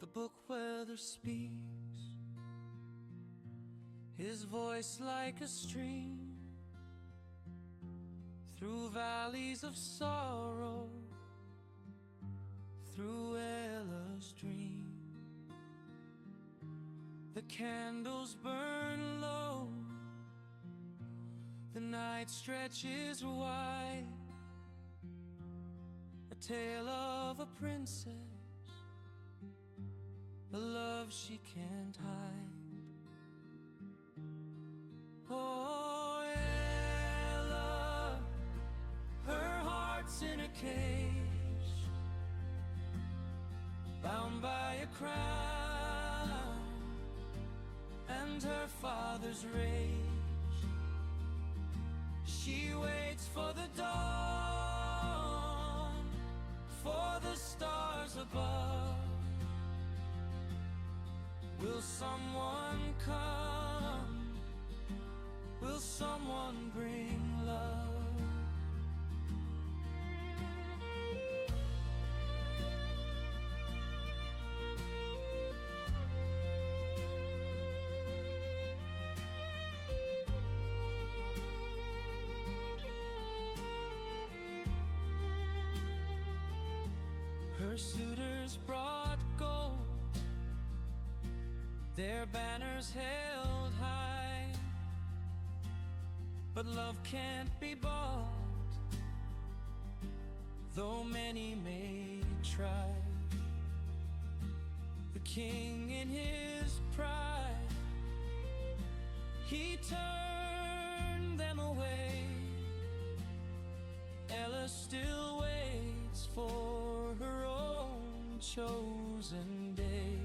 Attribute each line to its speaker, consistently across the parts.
Speaker 1: The book weather speaks, his voice like a stream, through valleys of sorrow, through Ella's dream. The candles burn low, the night stretches wide, a tale of a princess, a love she can't hide. Oh, Ella, her heart's in a cage, bound by a crown and her father's rage. She waits for the dawn, for the stars above. Will someone come? Will someone bring love? Her suitors brought gold, their banners held high, but love can't be bought, though many may try. The king in his pride, he turned them away. Ella still waits for her own chosen day.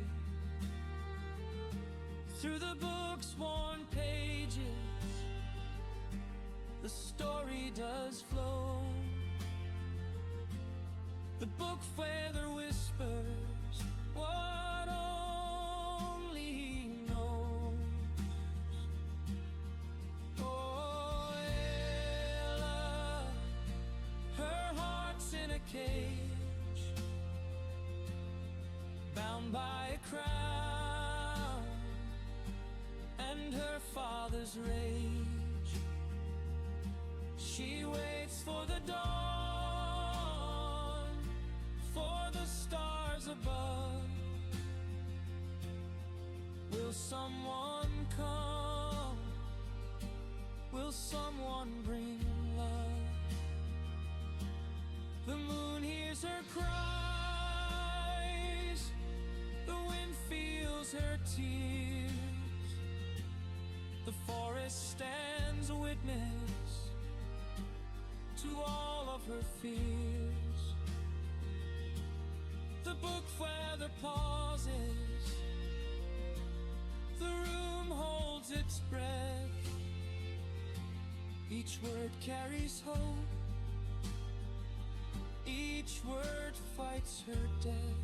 Speaker 1: Through the book's worn pages, the story does flow. The book feather whispers what only he knows. Oh, Ella, her heart's in a cage, bound by a crown and her father's rage. She waits for the dawn, for the stars above. Will someone come? Will someone bring love? The moon hears her cries, the wind feels her tears. The forest stands a witness to all of her fears. The book feather pauses, the room holds its breath. Each word carries hope, each word fights her death.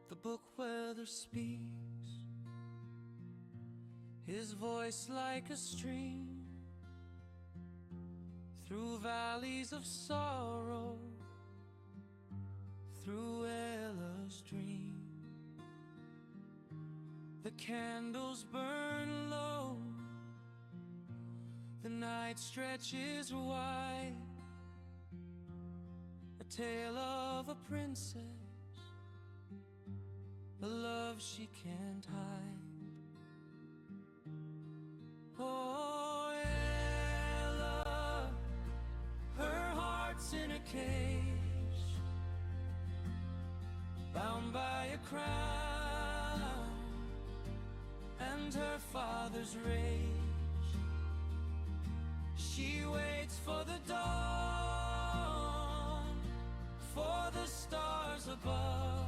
Speaker 1: The book weather speaks, his voice like a stream, through valleys of sorrow, through Ella's dream. The candles burn low, the night stretches wide, a tale of a princess, a love she can't hide. Oh, Ella, her heart's in a cage, bound by a crown and her father's rage. She waits for the dawn, for the stars above.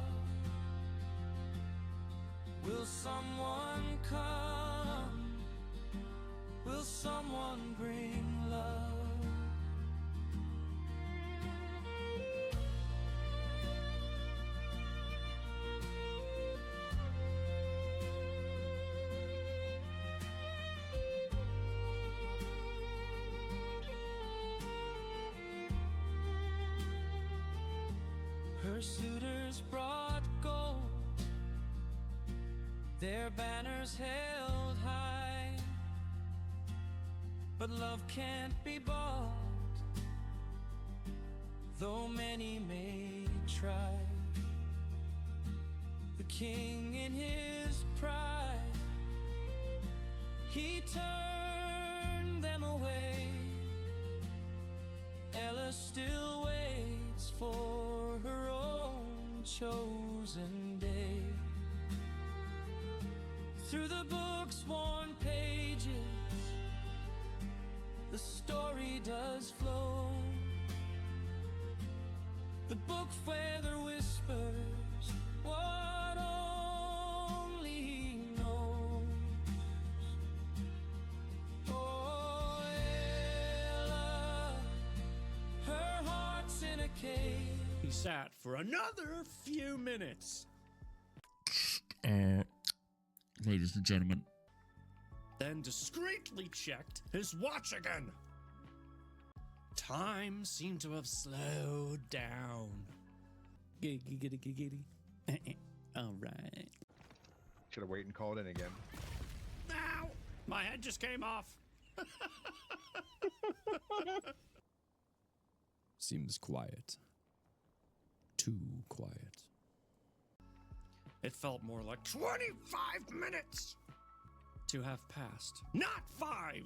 Speaker 1: Will someone come? Will someone bring love? Her suitors brought gold, their banners held high, but love can't be bought, though many may try. The king in his pride, he turned them away. Ella still waits for her own chosen day. Through the book's worn pages, the story does flow. The book where the whispers what only he knows. Oh, Ella, her heart's in a cave.
Speaker 2: He sat for another few minutes.
Speaker 3: Ladies and gentlemen.
Speaker 2: Then discreetly checked his watch again. Time seemed to have slowed down. Giggity. All right.
Speaker 4: Should have waited and called in again.
Speaker 2: Ow! My head just came off.
Speaker 5: Seems quiet. Too quiet.
Speaker 2: It felt more like 25 minutes to have passed. Not 5!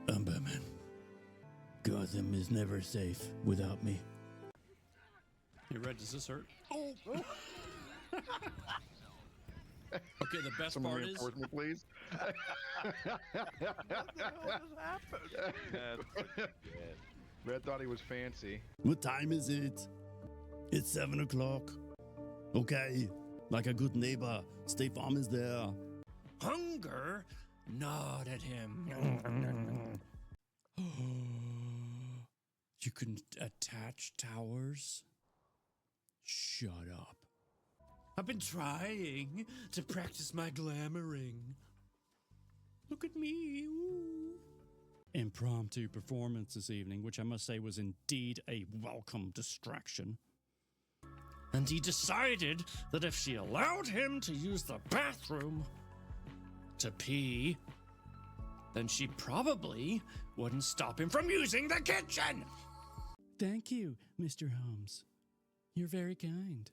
Speaker 6: I'm Batman. Gotham is never safe without me.
Speaker 2: You ready? Does this hurt? Oh! Okay, the best
Speaker 4: Some
Speaker 2: part is...
Speaker 4: reinforcement, please. Red thought he was fancy.
Speaker 6: What time is it? It's 7 o'clock. Okay, like a good neighbor, State Farm is there.
Speaker 2: Hunger gnawed at him. You can attach towers? Shut up. I've been trying to practice my glamoring. Look at me. Ooh.
Speaker 5: Impromptu performance this evening, which I must say was indeed a welcome distraction.
Speaker 2: And he decided that if she allowed him to use the bathroom to pee, then she probably wouldn't stop him from using the kitchen.
Speaker 5: Thank you, Mr. Holmes. You're very kind.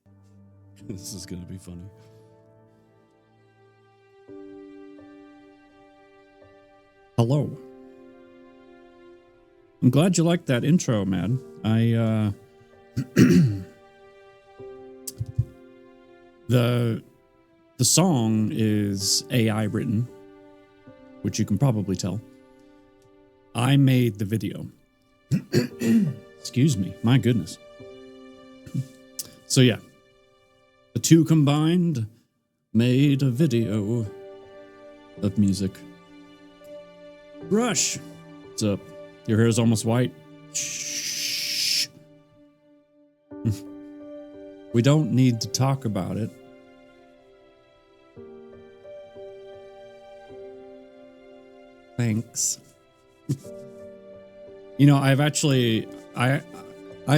Speaker 5: This is gonna be funny. Hello. I'm glad you liked that intro, man. The song is AI written, which you can probably tell. I made the video. Excuse me, my goodness. So yeah, the two combined made a video of music. Rush, what's up? Your hair is almost white. Shh. We don't need to talk about it. Thanks. You know, I've actually I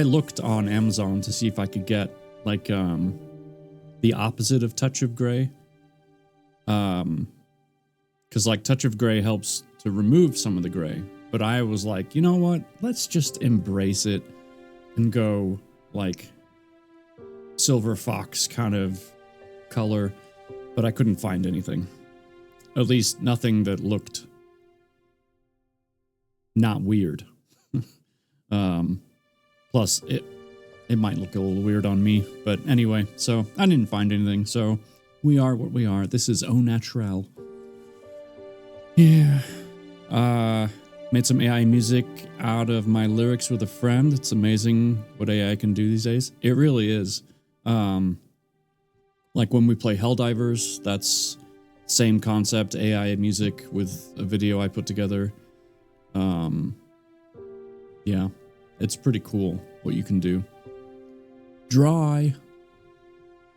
Speaker 5: looked on Amazon to see if I could get like the opposite of Touch of Gray. Cuz like Touch of Gray helps to remove some of the gray, but I was like, you know what? Let's just embrace it and go like Silver Fox kind of color, but I couldn't find anything. At least nothing that looked not weird. Plus, it it might look a little weird on me. But anyway, so I didn't find anything. So we are what we are. This is au naturel. Yeah. Made some AI music out of my lyrics with a friend. It's amazing what AI can do these days. It really is. Like when we play Helldivers, that's same concept, AI music with a video I put together. Yeah, it's pretty cool what you can do. Dry.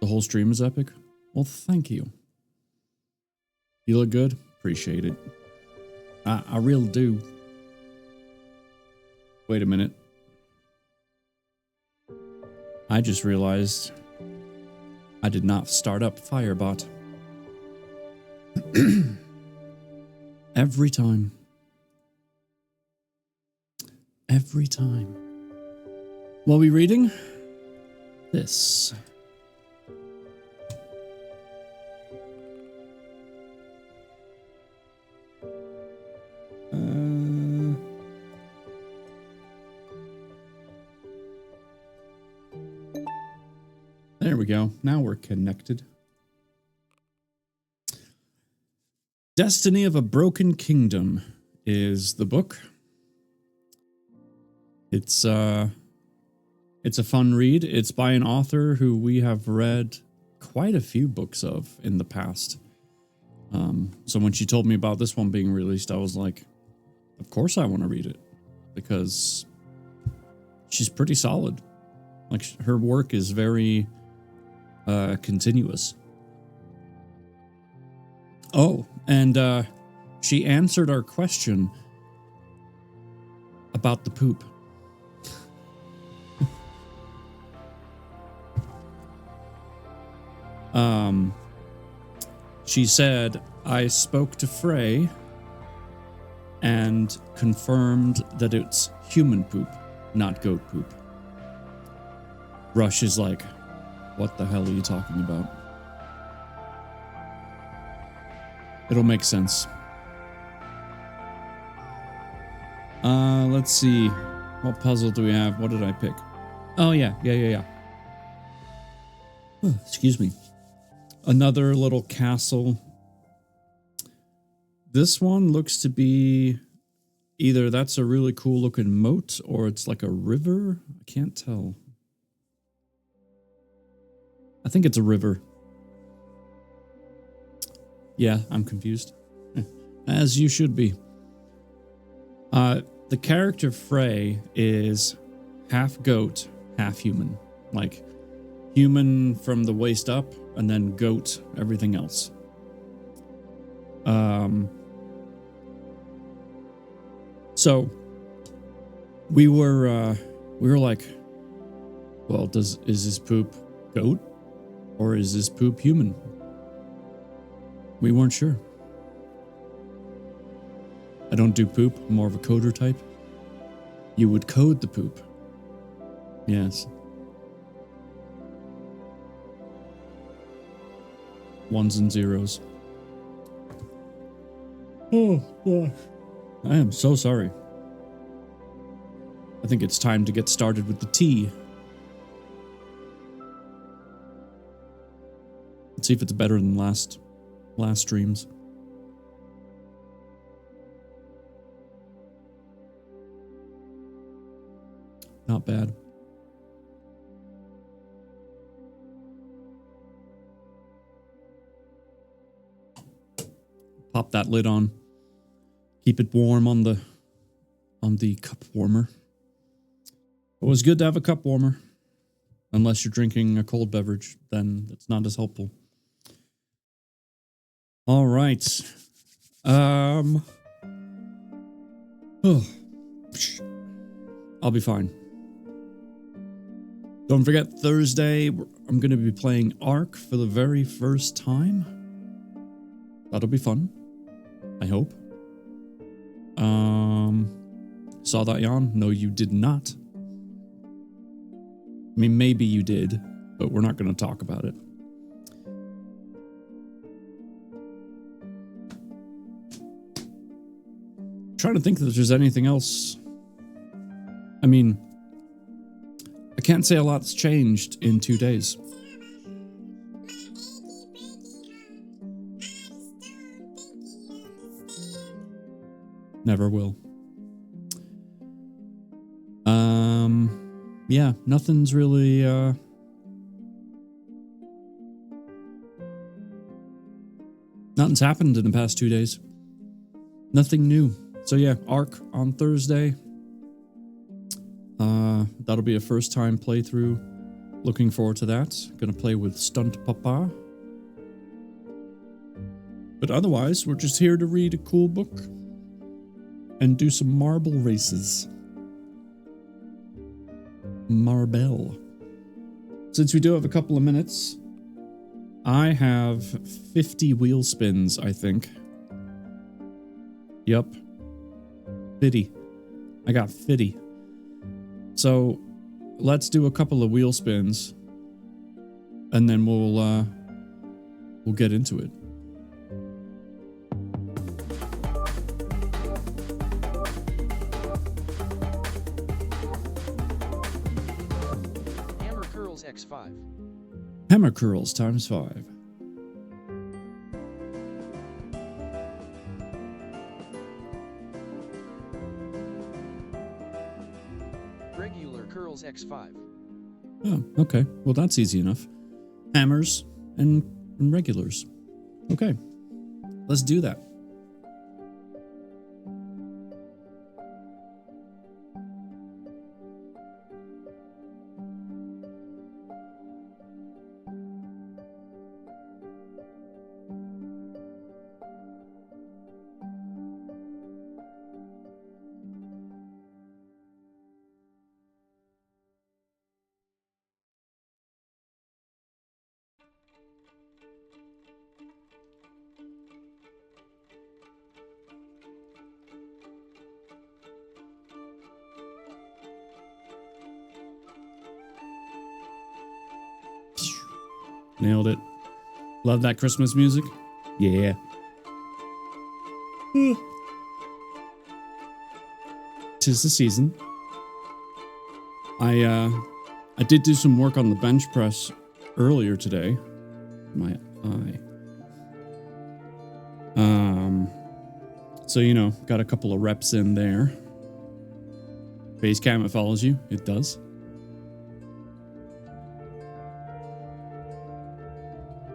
Speaker 5: The whole stream is epic. Well, thank you. You look good. Appreciate it. I really do. Wait a minute. I just realized I did not start up Firebot. Every time. Every time. What are we reading? This. There we go. Now we're connected. Destiny of a Broken Kingdom is the book. It's a fun read. It's by an author who we have read quite a few books of in the past. So when she told me about this one being released, I was like, of course I want to read it, because she's pretty solid. Like, her work is very continuous. Oh, and she answered our question about the poop. She said, I spoke to Frey and confirmed that it's human poop, not goat poop. Rush is like, what the hell are you talking about? It'll make sense. Let's see. What puzzle do we have? What did I pick? Oh, yeah. Oh, excuse me. Another little castle. This one looks to be either that's a really cool looking moat or it's like a river. I can't tell. I think it's a river. Yeah, I'm confused. As you should be. The character Frey is half goat, half human. Like, human from the waist up, and then goat everything else. So we were like, well, is this poop goat or is this poop human? We weren't sure. I don't do poop. I'm more of a coder type. You would code the poop. Yes. Ones and zeros. Oh, gosh. I am so sorry. I think it's time to get started with the tea. Let's see if it's better than last streams. Not bad. Pop that lid on. Keep it warm on the cup warmer. It was good to have a cup warmer. Unless you're drinking a cold beverage, then it's not as helpful. All right. Oh. I'll be fine. Don't forget, Thursday, I'm going to be playing Ark for the very first time. That'll be fun. I hope. Saw that yawn? No, you did not. I mean, maybe you did, but we're not going to talk about it. I'm trying to think that there's anything else. I mean, I can't say a lot's changed in 2 days. Never will. Yeah, nothing's really, nothing's happened in the past 2 days. Nothing new. So yeah, Ark on Thursday. That'll be a first time playthrough. Looking forward to that. Gonna play with Stunt Papa. But otherwise, we're just here to read a cool book and do some marble races. Marble. Since we do have a couple of minutes, I have 50 wheel spins, I think. Yup. 50. I got 50. So let's do a couple of wheel spins and then we'll get into it.
Speaker 7: Hammer curls x5.
Speaker 5: Hammer curls times 5.
Speaker 7: Regular curls x5.
Speaker 5: Oh, okay. Well, that's easy enough. Hammers and regulars. Okay. Let's do that. Nailed it. Love that Christmas music? Yeah. Tis the season. I did do some work on the bench press earlier today. My eye. So you know, got a couple of reps in there. Basecamp, it follows you. It does.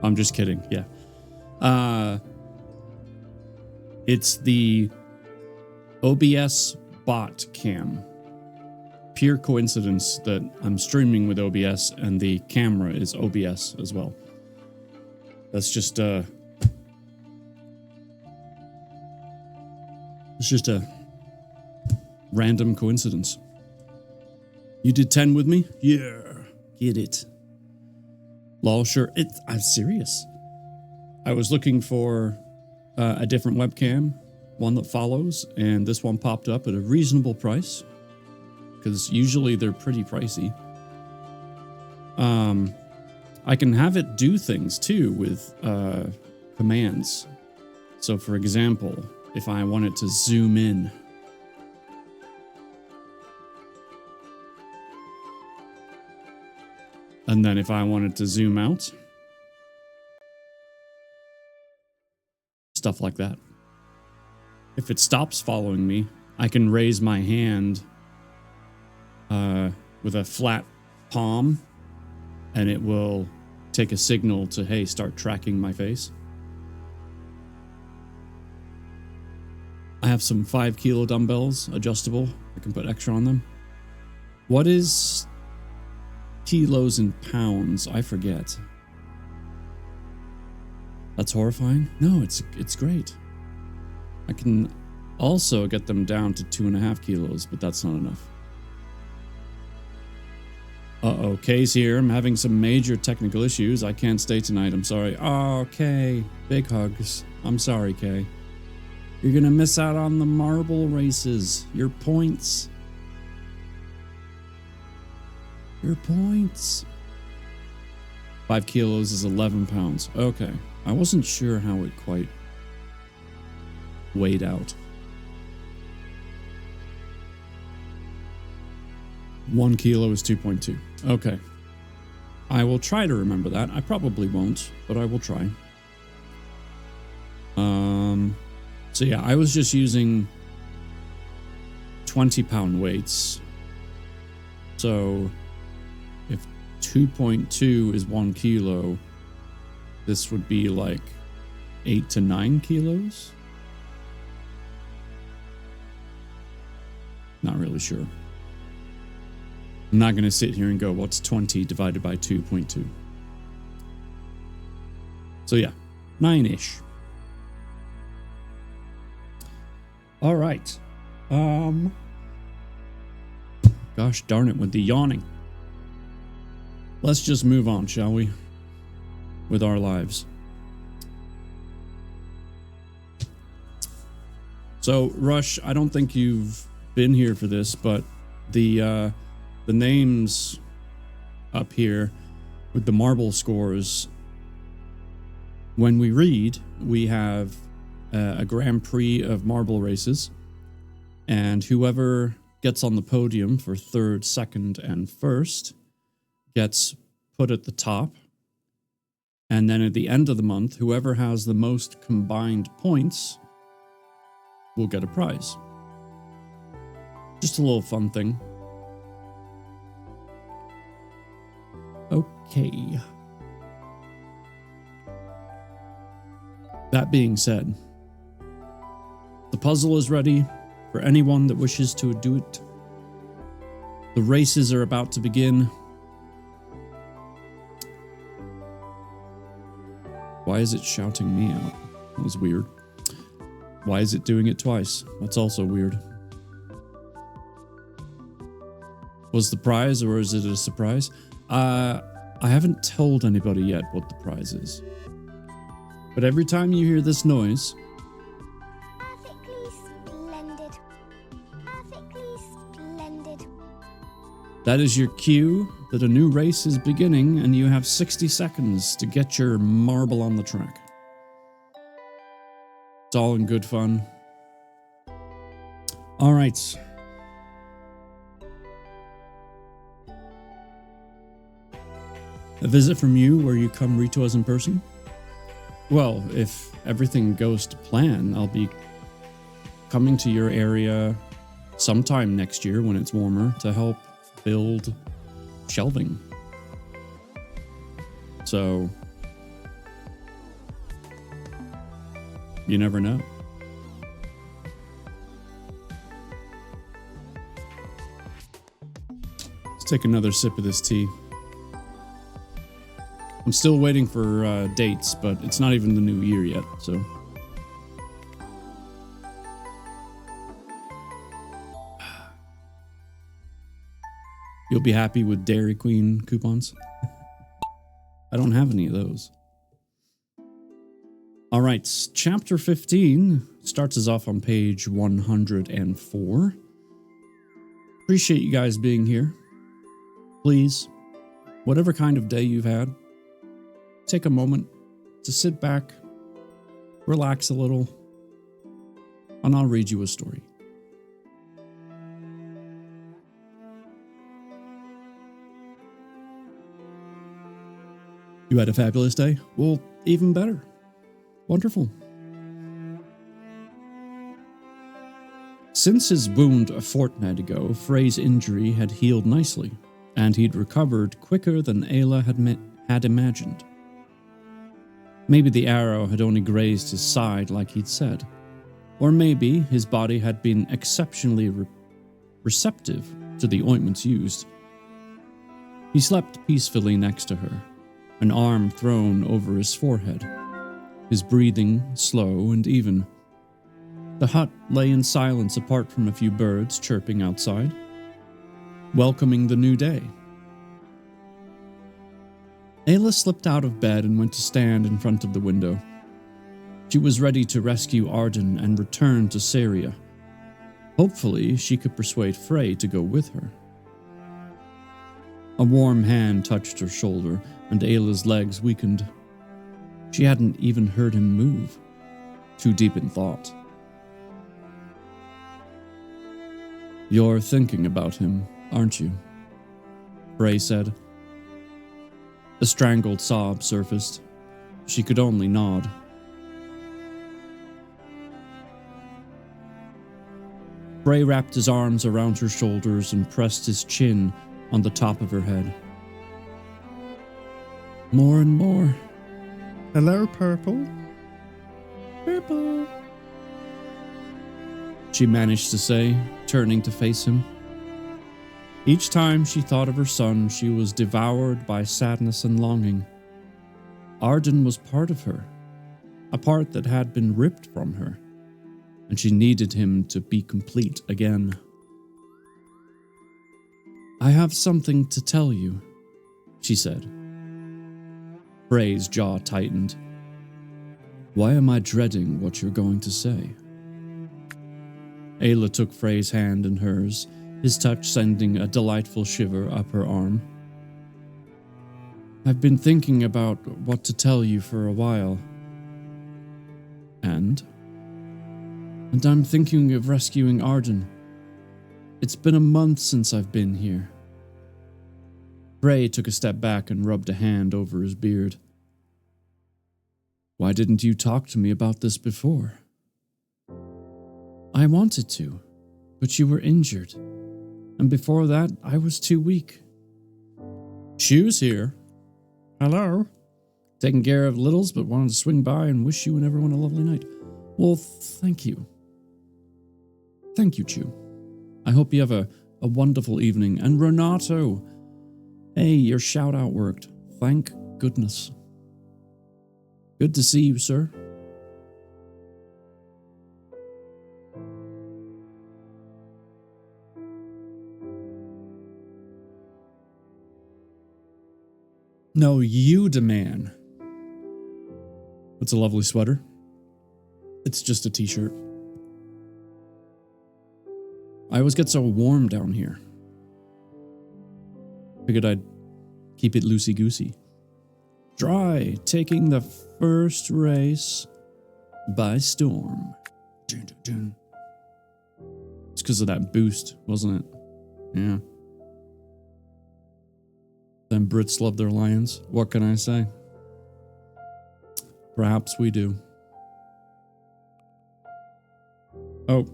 Speaker 5: I'm just kidding. Yeah. It's the OBS bot cam. Pure coincidence that I'm streaming with OBS and the camera is OBS as well. That's just it's just a random coincidence. You did 10 with me? Yeah. Get it. Lol, sure. I'm serious. I was looking for a different webcam, one that follows, and this one popped up at a reasonable price, because usually they're pretty pricey. I can have it do things too with commands. So for example, if I wanted to zoom in, and then if I wanted to zoom out, stuff like that. If it stops following me, I can raise my hand with a flat palm, and it will take a signal to, hey, start tracking my face. I have some 5 kilo dumbbells, adjustable. I can put extra on them. What is kilos and pounds? I forget. That's horrifying? No, it's great. I can also get them down to 2.5 kilos, but that's not enough. Uh-oh, Kay's here. I'm having some major technical issues. I can't stay tonight. I'm sorry. Oh, Kay. Big hugs. I'm sorry, Kay. You're gonna miss out on the marble races. Your points. Your points. 5 kilos is 11 pounds. Okay. I wasn't sure how it quite weighed out. 1 kilo is 2.2. Okay. I will try to remember that. I probably won't, but I will try. So yeah, I was just using 20-pound weights. So if 2.2 is 1 kilo, this would be like 8 to 9 kilos. Not really sure. I'm not going to sit here and go, what's 20 divided by 2.2? So yeah, 9-ish. All right. Gosh darn it with the yawning. Let's just move on, shall we? With our lives. So, Rush, I don't think you've been here for this, but the names up here with the marble scores, when we read, we have a Grand Prix of marble races, and whoever gets on the podium for third, second, and first gets put at the top. And then at the end of the month, whoever has the most combined points will get a prize. Just a little fun thing. Okay. That being said, the puzzle is ready for anyone that wishes to do it. The races are about to begin. Why is it shouting me out? That was weird. Why is it doing it twice? That's also weird. Was the prize, or is it a surprise? I haven't told anybody yet what the prize is. But every time you hear this noise,
Speaker 8: Perfectly splendid. Perfectly splendid.
Speaker 5: that is your cue that a new race is beginning, and you have 60 seconds to get your marble on the track. It's all in good fun. All right. A visit from you where you come read to us in person? Well, if everything goes to plan, I'll be coming to your area sometime next year when it's warmer to help build shelving. So, you never know. Let's take another sip of this tea. I'm still waiting for dates, but it's not even the new year yet, so. You'll be happy with Dairy Queen coupons? I don't have any of those. All right, chapter 15 starts us off on page 104. Appreciate you guys being here. Please, whatever kind of day you've had, take a moment to sit back, relax a little, and I'll read you a story. You had a fabulous day? Well, even better. Wonderful. Since his wound a fortnight ago, Frey's injury had healed nicely, and he'd recovered quicker than Ayla had imagined. Maybe the arrow had only grazed his side like he'd said, or maybe his body had been exceptionally receptive to the ointments used. He slept peacefully next to her, an arm thrown over his forehead, his breathing slow and even. The hut lay in silence apart from a few birds chirping outside, welcoming the new day. Ayla slipped out of bed and went to stand in front of the window. She was ready to rescue Arden and return to Saria. Hopefully, she could persuade Frey to go with her. A warm hand touched her shoulder, and Ayla's legs weakened. She hadn't even heard him move, too deep in thought. "You're thinking about him, aren't you?" Frey said. A strangled sob surfaced. She could only nod. Frey wrapped his arms around her shoulders and pressed his chin on the top of her head. More and more. Hello, Purple. Purple. She managed to say, turning to face him. Each time she thought of her son, she was devoured by sadness and longing. Arden was part of her, a part that had been ripped from her, and she needed him to be complete again. I have something to tell you, she said. Frey's jaw tightened. Why am I dreading what you're going to say? Ayla took Frey's hand in hers, his touch sending a delightful shiver up her arm. I've been thinking about what to tell you for a while. And I'm thinking of rescuing Arden. It's been a month since I've been here. Frey took a step back and rubbed a hand over his beard. Why didn't you talk to me about this before? I wanted to, but you were injured. And before that, I was too weak. Shoe's here. Hello. Taking care of littles, but wanted to swing by and wish you and everyone a lovely night. Well, thank you. Thank you, Chew. I hope you have a wonderful evening. And Renato, hey, your shout-out worked. Thank goodness. Good to see you, sir. No, you demand. It's a lovely sweater. It's just a t-shirt. I always get so warm down here. Figured I'd keep it loosey-goosey. Dry, taking the first race by storm. It's because of that boost, wasn't it? Yeah. Them Brits love their lions. What can I say? Perhaps we do. Oh.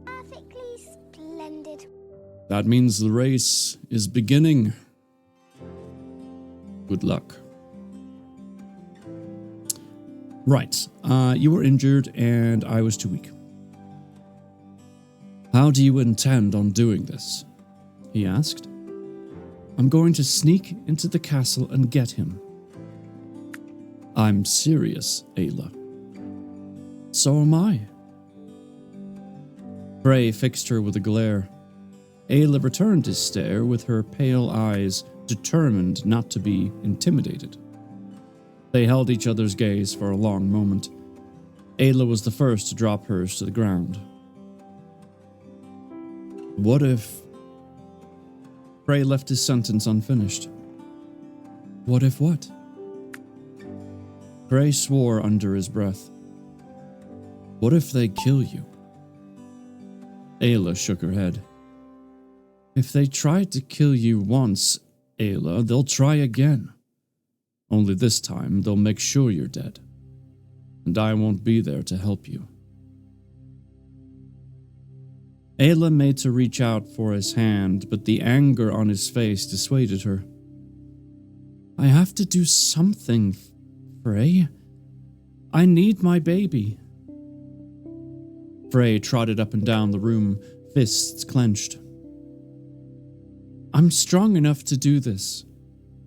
Speaker 8: Perfectly splendid.
Speaker 5: That means the race is beginning. Good luck. Right. You were injured and I was too weak. How do you intend on doing this? He asked. I'm going to sneak into the castle and get him. I'm serious, Ayla. So am I. Frey fixed her with a glare. Ayla returned his stare with her pale eyes, determined not to be intimidated. They held each other's gaze for a long moment. Ayla was the first to drop hers to the ground. What if... Frey left his sentence unfinished. What if what? Frey swore under his breath. What if they kill you? Ayla shook her head. If they tried to kill you once, Ayla, they'll try again. Only this time, they'll make sure you're dead. And I won't be there to help you. Ayla made to reach out for his hand, but the anger on his face dissuaded her. I have to do something, Frey. I need my baby. Frey trotted up and down the room, fists clenched. I'm strong enough to do this,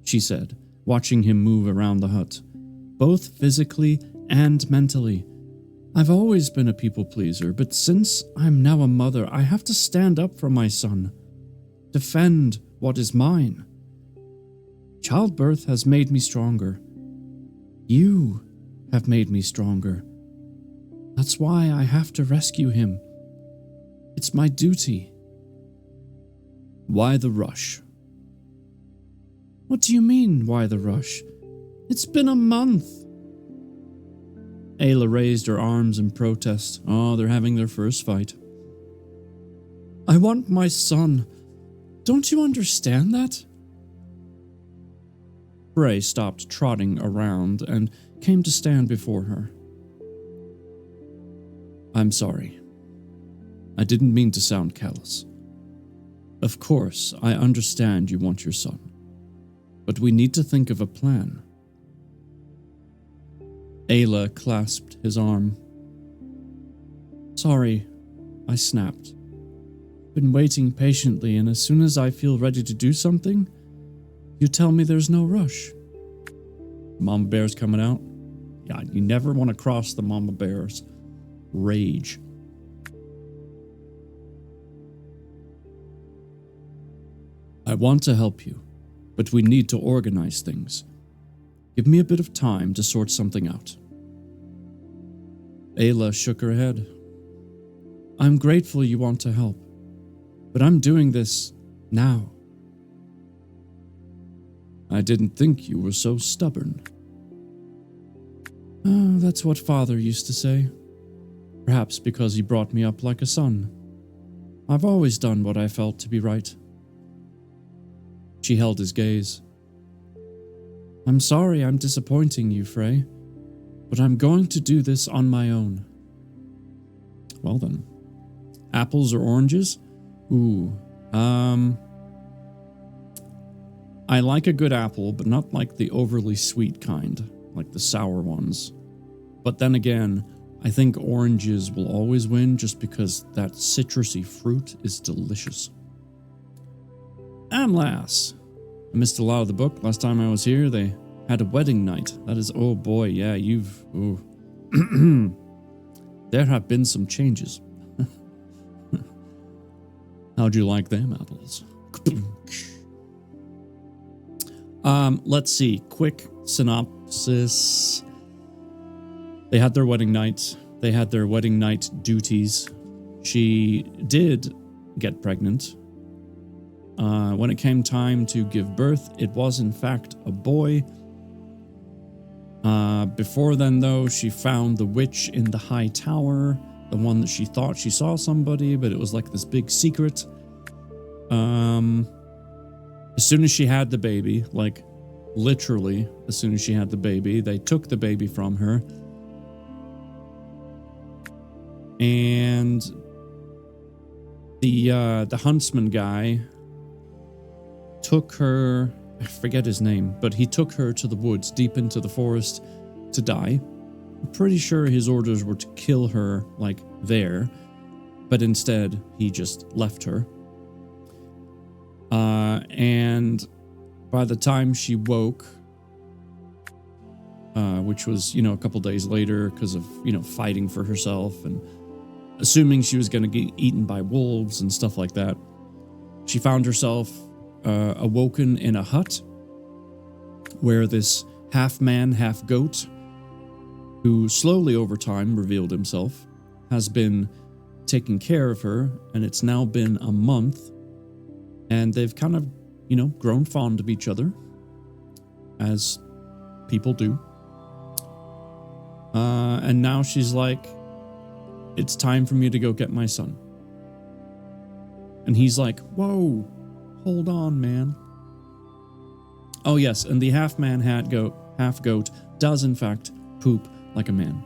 Speaker 5: she said, watching him move around the hut, both physically and mentally. I've always been a people pleaser, but since I'm now a mother, I have to stand up for my son, defend what is mine. Childbirth has made me stronger. You have made me stronger. That's why I have to rescue him. It's my duty. Why the rush? What do you mean, why the rush? It's been a month. Ayla raised her arms in protest. Oh, they're having their first fight. I want my son. Don't you understand that? Frey stopped trotting around and came to stand before her. I'm sorry. I didn't mean to sound callous. Of course, I understand you want your son, but we need to think of a plan. Ayla clasped his arm. Sorry, I snapped. Been waiting patiently, and as soon as I feel ready to do something, you tell me there's no rush. Mama bear's coming out. Yeah, you never want to cross the mama bear's rage. I want to help you, but we need to organize things. Give me a bit of time to sort something out. Ayla shook her head. I'm grateful you want to help, but I'm doing this now. I didn't think you were so stubborn. Oh, that's what Father used to say. Perhaps because he brought me up like a son. I've always done what I felt to be right. She held his gaze. I'm sorry I'm disappointing you, Frey, but I'm going to do this on my own. Well then. Apples or oranges? Ooh, I like a good apple, but not like the overly sweet kind, like the sour ones. But then again, I think oranges will always win just because that citrusy fruit is delicious. And lass, I missed a lot of the book. Last time I was here, they had a wedding night. That is, oh boy, yeah, there have been some changes. How'd you like them apples? Let's see. Quick synopsis. They had their wedding night. They had their wedding night duties. She did get pregnant. When it came time to give birth, it was in fact a boy. Before then, though, she found the witch in the high tower. The one that she thought she saw somebody, but it was like this big secret. As soon as she had the baby, like literally as soon as she had the baby, they took the baby from her. And the huntsman guy took her, I forget his name, but he took her to the woods deep into the forest to die. I'm pretty sure his orders were to kill her, like, there, but instead he just left her. And by the time she woke, which was, a couple days later because of, fighting for herself and assuming she was going to get eaten by wolves and stuff like that, she found herself awoken in a hut where this half-man, half-goat, who slowly over time revealed himself, has been taking care of her, and it's now been a month, and they've kind of, grown fond of each other, as people do. And now she's like, it's time for me to go get my son. And he's like, whoa, hold on, man. Oh yes, and the half-man, half-goat does in fact poop like a man.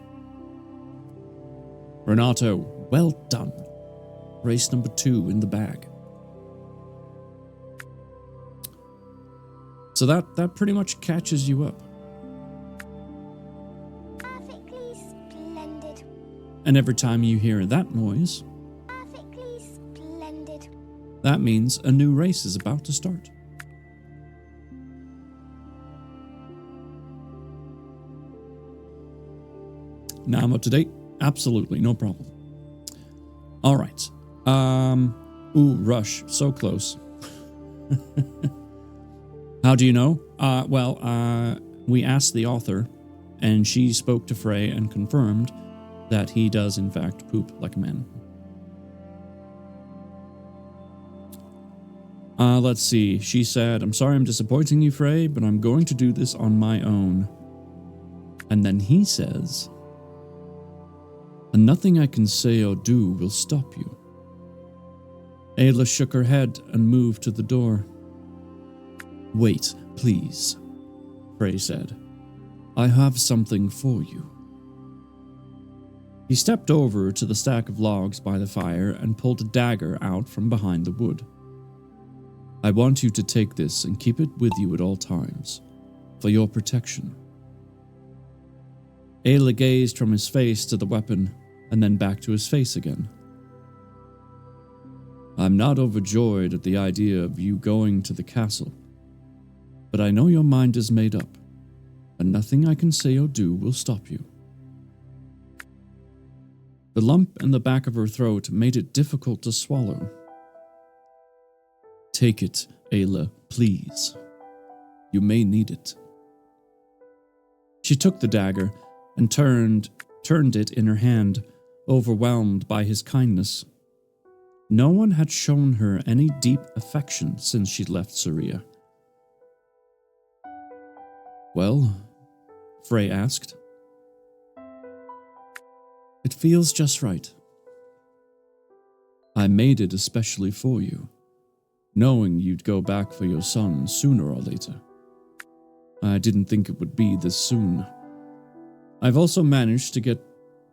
Speaker 5: Renato, well done. Race number 2 in the bag. So that pretty much catches you up.
Speaker 8: Perfectly splendid.
Speaker 5: And every time you hear that noise,
Speaker 8: Perfectly splendid.
Speaker 5: that means a new race is about to start. Now I'm up to date? Absolutely, no problem. All right. Ooh, rush. So close. How do you know? We asked the author, and she spoke to Frey and confirmed that he does, in fact, poop like a man. Let's see. She said, I'm sorry I'm disappointing you, Frey, but I'm going to do this on my own. And then he says, and nothing I can say or do will stop you. Ayla shook her head and moved to the door. Wait, please. Frey said. I have something for you. He stepped over to the stack of logs by the fire and pulled a dagger out from behind the wood. I want you to take this and keep it with you at all times, for your protection. Ayla gazed from his face to the weapon, and then back to his face again. I'm not overjoyed at the idea of you going to the castle, but I know your mind is made up, and nothing I can say or do will stop you. The lump in the back of her throat made it difficult to swallow. Take it, Ayla, please. You may need it. She took the dagger and turned it in her hand, overwhelmed by his kindness. No one had shown her any deep affection since she'd left Saria. Well, Frey asked. It feels just right. I made it especially for you, knowing you'd go back for your son sooner or later. I didn't think it would be this soon. I've also managed to get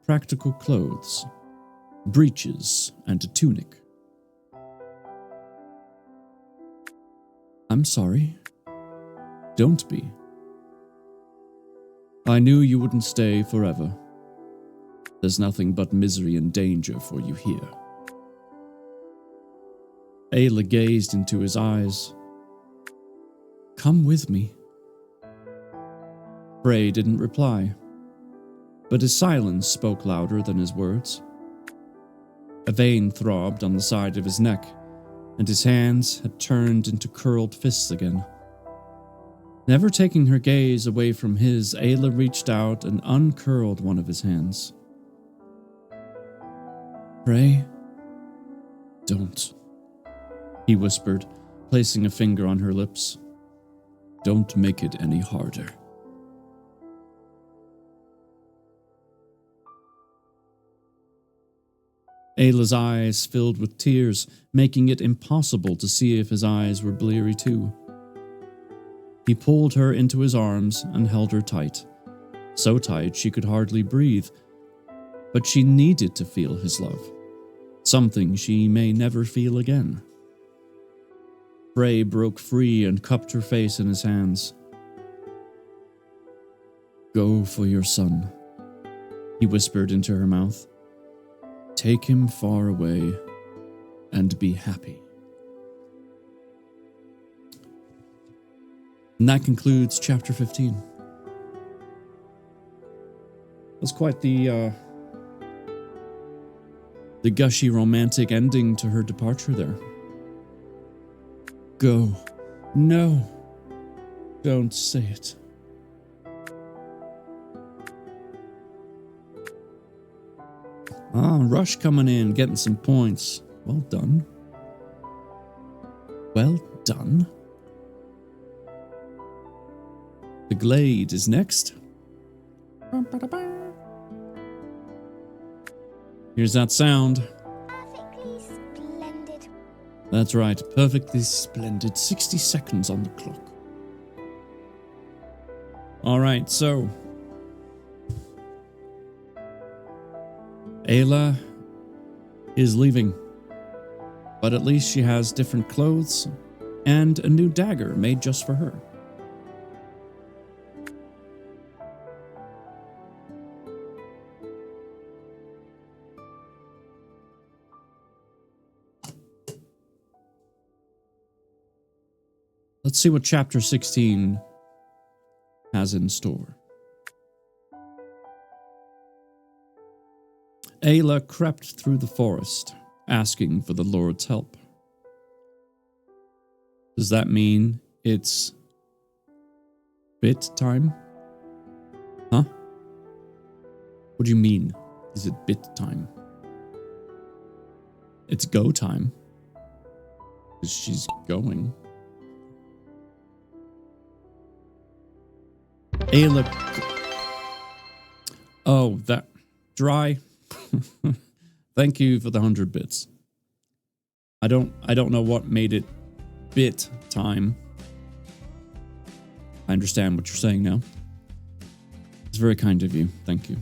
Speaker 5: practical clothes, breeches, and a tunic. I'm sorry. Don't be. I knew you wouldn't stay forever. There's nothing but misery and danger for you here. Ayla gazed into his eyes. Come with me. Frey didn't reply, but his silence spoke louder than his words. A vein throbbed on the side of his neck, and his hands had turned into curled fists again. Never taking her gaze away from his, Ayla reached out and uncurled one of his hands. Frey, don't, he whispered, placing a finger on her lips. Don't make it any harder. Ayla's eyes filled with tears, making it impossible to see if his eyes were bleary too. He pulled her into his arms and held her tight, so tight she could hardly breathe. But she needed to feel his love, something she may never feel again. Frey broke free and cupped her face in his hands. Go for your son, he whispered into her mouth. Take him far away and be happy. And that concludes chapter 15. That's quite the gushy romantic ending to her departure there. Go. No. Don't say it. Rush coming in, getting some points. Well done. Well done. The Glade is next. Here's that sound.
Speaker 8: Perfectly splendid.
Speaker 5: That's right, perfectly splendid. 60 seconds on the clock. Alright, so Ayla is leaving, but at least she has different clothes and a new dagger made just for her. Let's see what chapter 16 has in store. Ayla crept through the forest, asking for the Lord's help. Does that mean it's bit time? Huh? What do you mean? Is it bit time? It's go time. Because she's going. Ayla. Oh, that dry. Thank you for the 100 bits. I don't know what made it bit time. I understand what you're saying now. It's very kind of you. Thank you.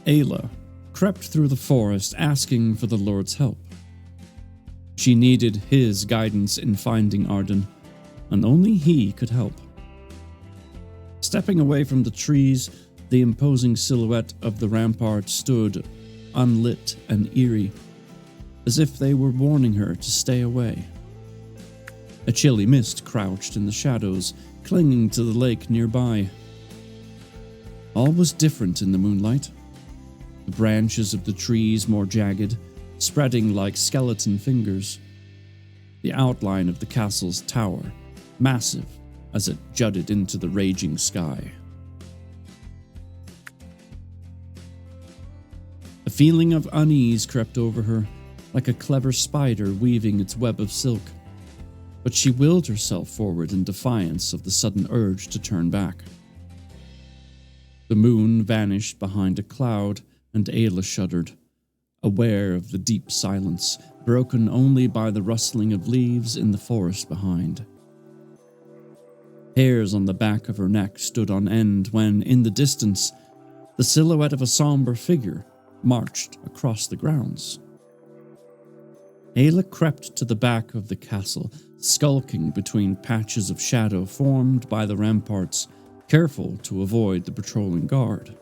Speaker 5: Ayla crept through the forest asking for the Lord's help. She needed his guidance in finding Arden, and only he could help. Stepping away from the trees, the imposing silhouette of the rampart stood, unlit and eerie, as if they were warning her to stay away. A chilly mist crouched in the shadows, clinging to the lake nearby. All was different in the moonlight. The branches of the trees more jagged, spreading like skeleton fingers. The outline of the castle's tower, massive as it jutted into the raging sky. A feeling of unease crept over her, like a clever spider weaving its web of silk. But she willed herself forward in defiance of the sudden urge to turn back. The moon vanished behind a cloud, and Ayla shuddered, aware of the deep silence, broken only by the rustling of leaves in the forest behind. Hairs on the back of her neck stood on end when, in the distance, the silhouette of a somber figure marched across the grounds. Ayla crept to the back of the castle, skulking between patches of shadow formed by the ramparts, careful to avoid the patrolling guard.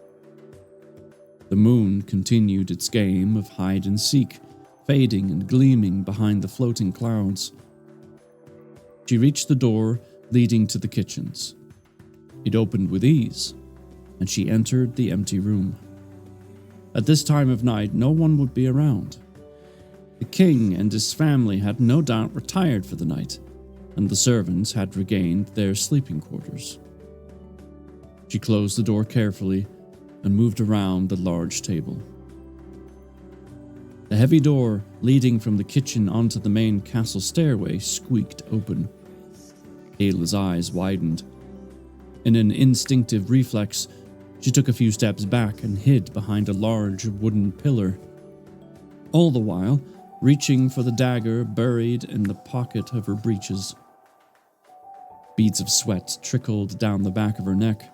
Speaker 5: The moon continued its game of hide and seek, fading and gleaming behind the floating clouds. She reached the door leading to the kitchens. It opened with ease, and she entered the empty room. At this time of night, no one would be around. The king and his family had no doubt retired for the night, and the servants had regained their sleeping quarters. She closed the door carefully and moved around the large table. The heavy door leading from the kitchen onto the main castle stairway squeaked open. Ayla's eyes widened. In an instinctive reflex, she took a few steps back and hid behind a large wooden pillar, all the while reaching for the dagger buried in the pocket of her breeches. Beads of sweat trickled down the back of her neck.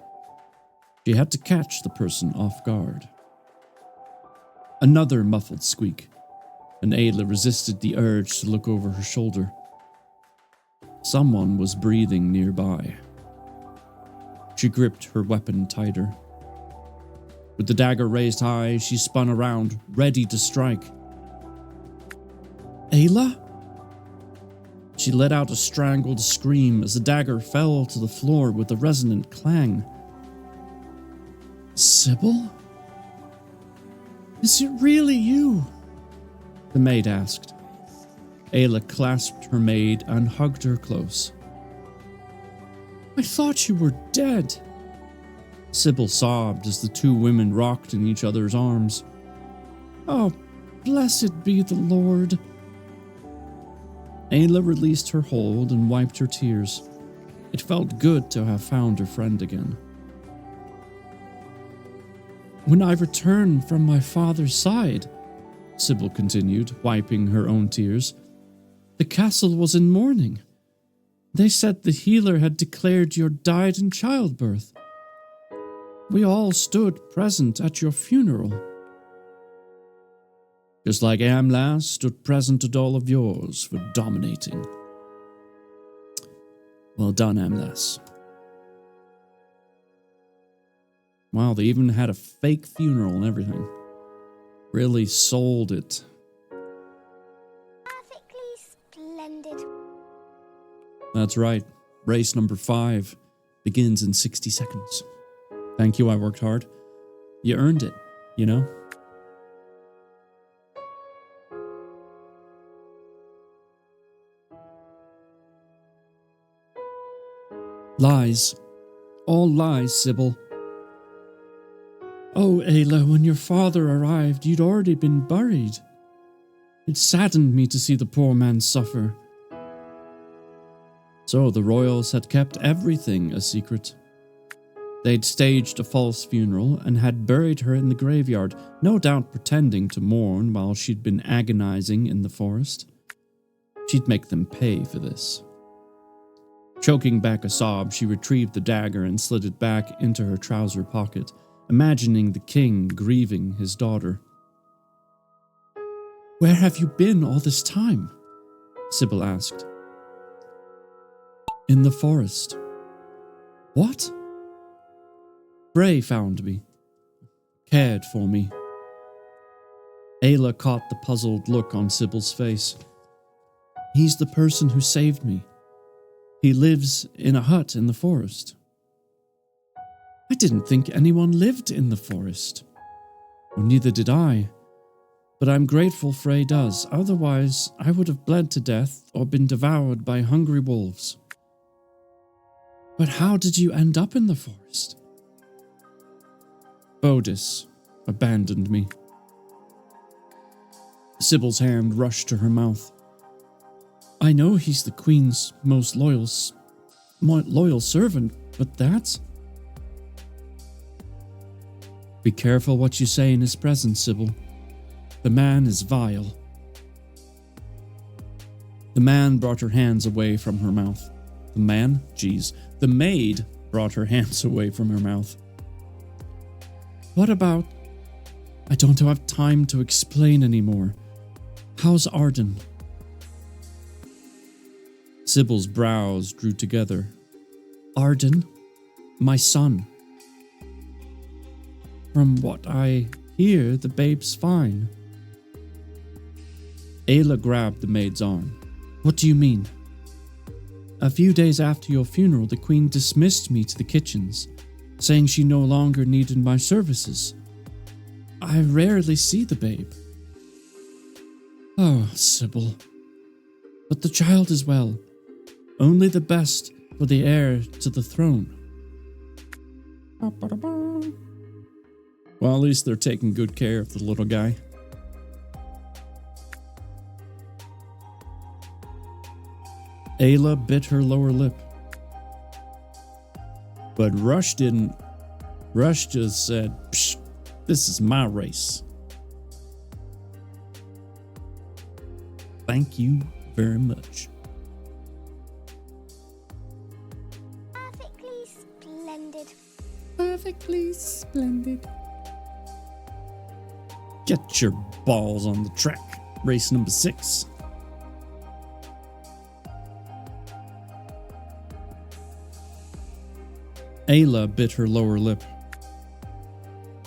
Speaker 5: She had to catch the person off guard. Another muffled squeak, and Ayla resisted the urge to look over her shoulder. Someone was breathing nearby. She gripped her weapon tighter. With the dagger raised high, she spun around, ready to strike. Ayla? She let out a strangled scream as the dagger fell to the floor with a resonant clang. Sybil? Is it really you? The maid asked. Ayla clasped her maid and hugged her close. I thought you were dead. Sybil sobbed as the two women rocked in each other's arms. Oh, blessed be the Lord. Ayla released her hold and wiped her tears. It felt good to have found her friend again. When I returned from my father's side, Sybil continued, wiping her own tears, the castle was in mourning. They said the healer had declared you died in childbirth. We all stood present at your funeral. Just like Amlas stood present at all of yours for dominating. Well done, Amlas. Wow, they even had a fake funeral and everything. Really sold it.
Speaker 8: Perfectly splendid.
Speaker 5: That's right. Race number 5 begins in 60 seconds. Thank you, I worked hard. You earned it, you know? Lies. All lies, Sybil. Oh, Ayla, when your father arrived, you'd already been buried. It saddened me to see the poor man suffer. So the royals had kept everything a secret. They'd staged a false funeral and had buried her in the graveyard, no doubt pretending to mourn while she'd been agonizing in the forest. She'd make them pay for this. Choking back a sob, she retrieved the dagger and slid it back into her trouser pocket, imagining the king grieving his daughter. "Where have you been all this time?" Sybil asked. "In the forest." "What?" "Bray found me. Cared for me." Ayla caught the puzzled look on Sybil's face. "He's the person who saved me. He lives in a hut in the forest." "I didn't think anyone lived in the forest." "Well, neither did I. But I'm grateful Frey does. Otherwise, I would have bled to death or been devoured by hungry wolves." "But how did you end up in the forest?" "Bodis abandoned me." Sybil's hand rushed to her mouth. "I know he's the Queen's most loyal servant, but that..." "Be careful what you say in his presence, Sybil. The man is vile." The man brought her hands away from her mouth. The man? Jeez. The maid brought her hands away from her mouth. "What about..." "I don't have time to explain anymore. How's Arden?" Sybil's brows drew together. "Arden? My son. From what I hear, the babe's fine." Ayla grabbed the maid's arm. "What do you mean?" "A few days after your funeral, the Queen dismissed me to the kitchens, saying she no longer needed my services. I rarely see the babe." "Oh, Sybil. But the child is well. Only the best for the heir to the throne." Well, at least they're taking good care of the little guy. Ayla bit her lower lip. But Rush didn't. Rush just said, "Psh, this is my race." Thank you very much.
Speaker 8: Perfectly splendid.
Speaker 5: Perfectly splendid. Get your balls on the track. Race number 6. Ayla bit her lower lip.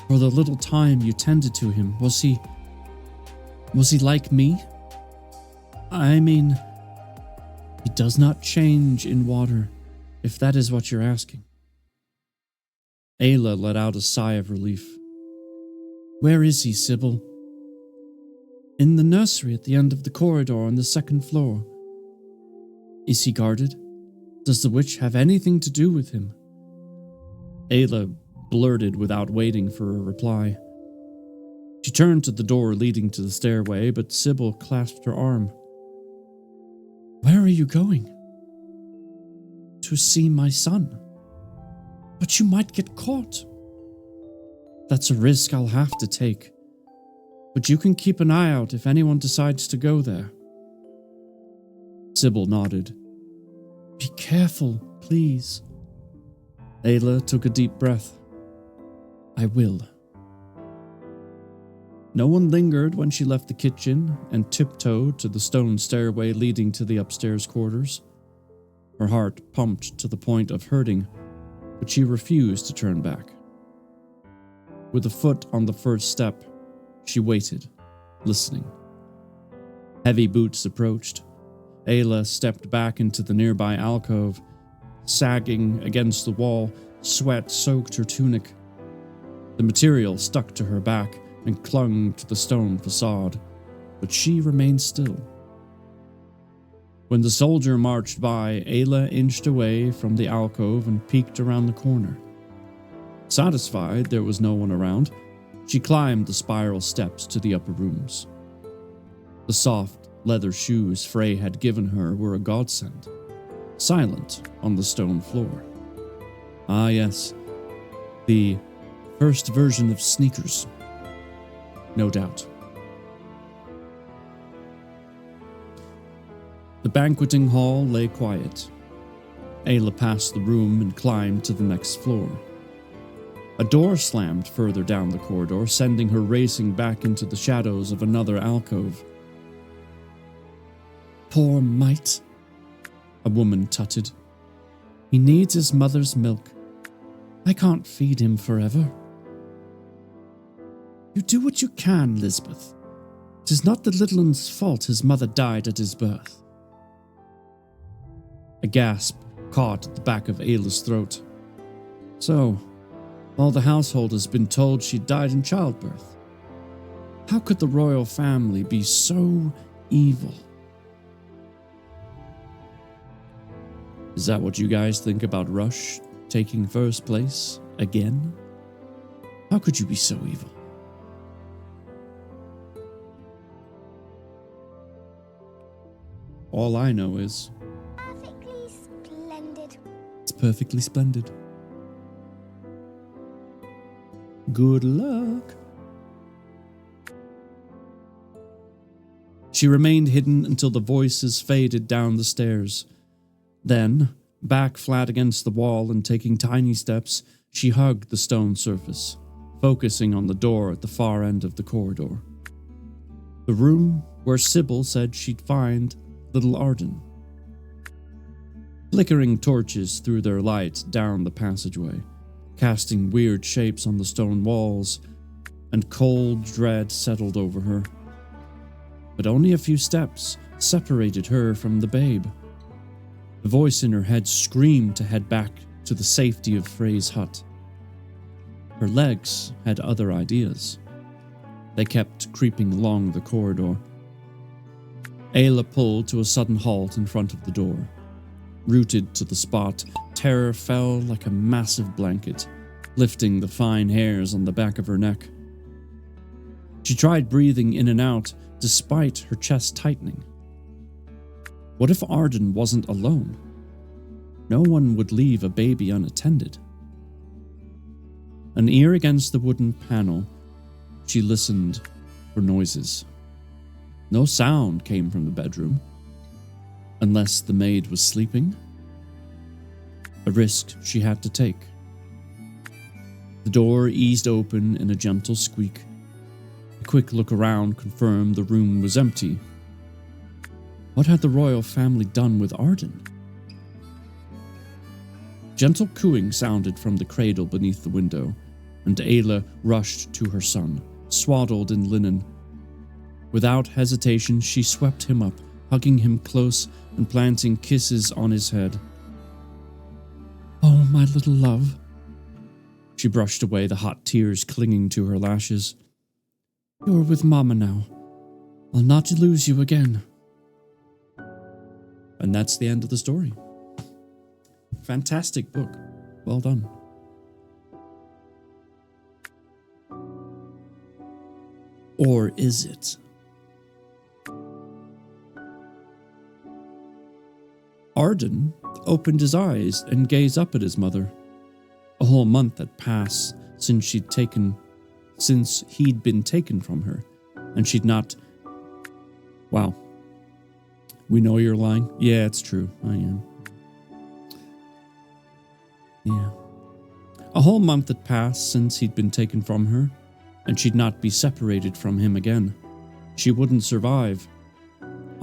Speaker 5: "For the little time you tended to him, was he like me? I mean, he does not change in water, if that is what you're asking." Ayla let out a sigh of relief. "Where is he, Sybil?" "In the nursery at the end of the corridor on the 2nd floor." "Is he guarded? Does the witch have anything to do with him?" Ayla blurted without waiting for a reply. She turned to the door leading to the stairway, but Sybil clasped her arm. "Where are you going?" "To see my son." "But you might get caught." "That's a risk I'll have to take. But you can keep an eye out if anyone decides to go there." Sybil nodded. "Be careful, please." Ayla took a deep breath. "I will." No one lingered when she left the kitchen and tiptoed to the stone stairway leading to the upstairs quarters. Her heart pumped to the point of hurting, but she refused to turn back. With a foot on the first step, she waited, listening. Heavy boots approached. Ayla stepped back into the nearby alcove. Sagging against the wall, sweat soaked her tunic. The material stuck to her back and clung to the stone facade, but she remained still. When the soldier marched by, Ayla inched away from the alcove and peeked around the corner. Satisfied there was no one around, she climbed the spiral steps to the upper rooms. The soft leather shoes Frey had given her were a godsend, silent on the stone floor. Ah yes, the first version of sneakers. No doubt. The banqueting hall lay quiet. Ayla passed the room and climbed to the next floor. A door slammed further down the corridor, sending her racing back into the shadows of another alcove. "Poor mite," a woman tutted. "He needs his mother's milk. I can't feed him forever." "You do what you can, Lisbeth. 'Tis not the little un's fault his mother died at his birth." A gasp caught at the back of Ayla's throat. So, all the household has been told she died in childbirth. How could the royal family be so evil? Is that what you guys think about Rush taking first place again? How could you be so evil? All I know is
Speaker 8: Perfectly splendid.
Speaker 5: it's perfectly splendid. Good luck. She remained hidden until the voices faded down the stairs. Then, back flat against the wall and taking tiny steps, she hugged the stone surface, focusing on the door at the far end of the corridor. The room where Sybil said she'd find little Arden. Flickering torches threw their light down the passageway, casting weird shapes on the stone walls, and cold dread settled over her. But only a few steps separated her from the babe. The voice in her head screamed to head back to the safety of Frey's hut. Her legs had other ideas. They kept creeping along the corridor. Ayla pulled to a sudden halt in front of the door. Rooted to the spot, terror fell like a massive blanket, lifting the fine hairs on the back of her neck. She tried breathing in and out, despite her chest tightening. What if Arden wasn't alone? No one would leave a baby unattended. An ear against the wooden panel, she listened for noises. No sound came from the bedroom, unless the maid was sleeping. A risk she had to take. The door eased open in a gentle squeak. A quick look around confirmed the room was empty. What had the royal family done with Arden? Gentle cooing sounded from the cradle beneath the window, and Ayla rushed to her son, swaddled in linen. Without hesitation, she swept him up, hugging him close and planting kisses on his head. "Oh, my little love." She brushed away the hot tears clinging to her lashes. "You're with Mama now. I'll not lose you again." And that's the end of the story. Fantastic book. Well done. Or is it? Arden opened his eyes and gazed up at his mother. A whole month had passed since he'd been taken from her, and she'd not... Wow. We know you're lying? Yeah, it's true. I am. Yeah. A whole month had passed since he'd been taken from her, and she'd not be separated from him again. She wouldn't survive.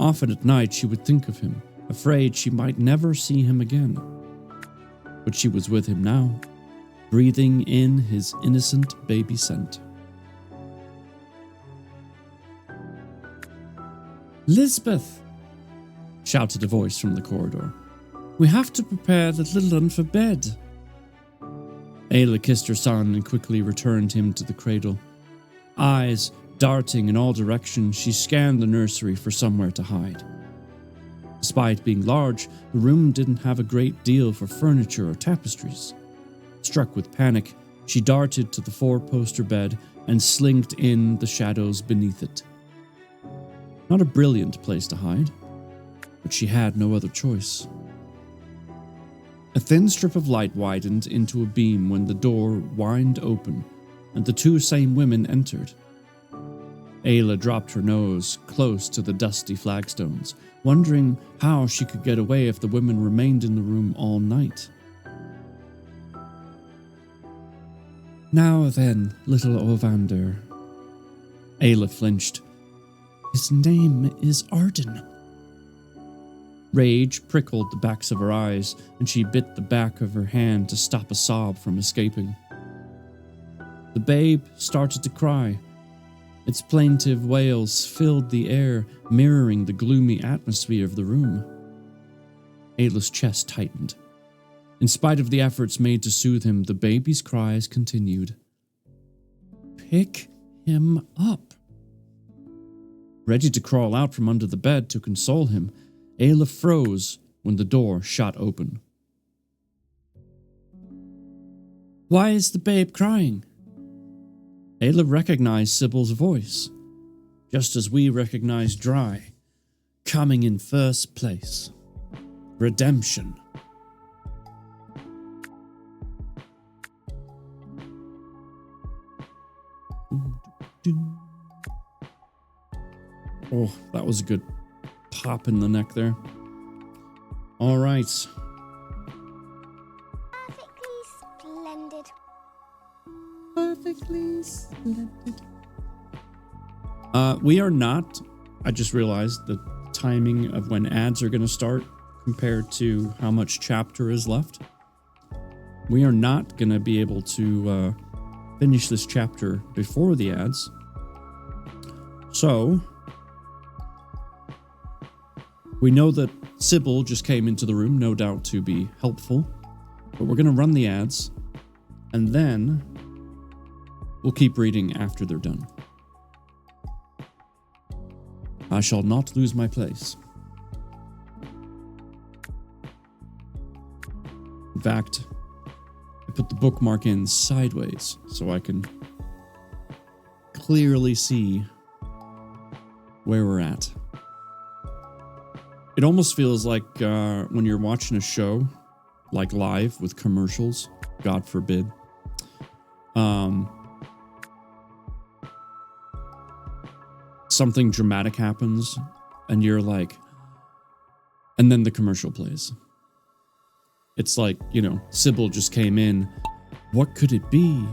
Speaker 5: Often at night she would think of him, afraid she might never see him again. But she was with him now, breathing in his innocent baby scent. "Lisbeth!" shouted a voice from the corridor. "We have to prepare the little one for bed." Ayla kissed her son and quickly returned him to the cradle. Eyes darting in all directions, she scanned the nursery for somewhere to hide. Despite being large, the room didn't have a great deal for furniture or tapestries. Struck with panic, she darted to the four-poster bed and slinked in the shadows beneath it. Not a brilliant place to hide, but she had no other choice. A thin strip of light widened into a beam when the door whined open and the two same women entered. Ayla dropped her nose close to the dusty flagstones, wondering how she could get away if the women remained in the room all night. Now then, little Orvander. Ayla flinched. His name is Arden. Rage prickled the backs of her eyes, and she bit the back of her hand to stop a sob from escaping. The babe started to cry. Its plaintive wails filled the air, mirroring the gloomy atmosphere of the room. Ayla's chest tightened. In spite of the efforts made to soothe him, the baby's cries continued. Pick him up. Ready to crawl out from under the bed to console him, Ayla froze when the door shot open. Why is the babe crying? Ayla recognized Sybil's voice, just as we recognize Dry, coming in first place. Redemption. Oh, that was a good pop in the neck there. All right.
Speaker 8: Perfectly splendid.
Speaker 5: Perfectly splendid. We are not. I just realized the timing of when ads are going to start compared to how much chapter is left. We are not going to be able to finish this chapter before the ads. So, we know that Sybil just came into the room, no doubt to be helpful. But we're going to run the ads, and then we'll keep reading after they're done. I shall not lose my place. In fact, I put the bookmark in sideways so I can clearly see where we're at. It almost feels like when you're watching a show, like live with commercials, God forbid. Something dramatic happens and you're like, and then the commercial plays. It's like, Sybil just came in. What could it be?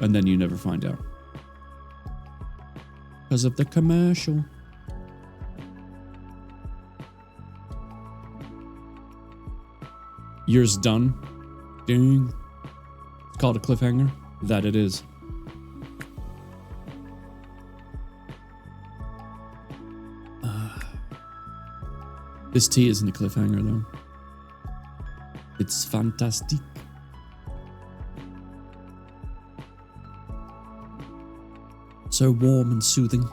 Speaker 5: And then you never find out. Because of the commercial. Yours done. Ding. It's called a cliffhanger. That it is. This tea isn't a cliffhanger, though. It's fantastic. So warm and soothing.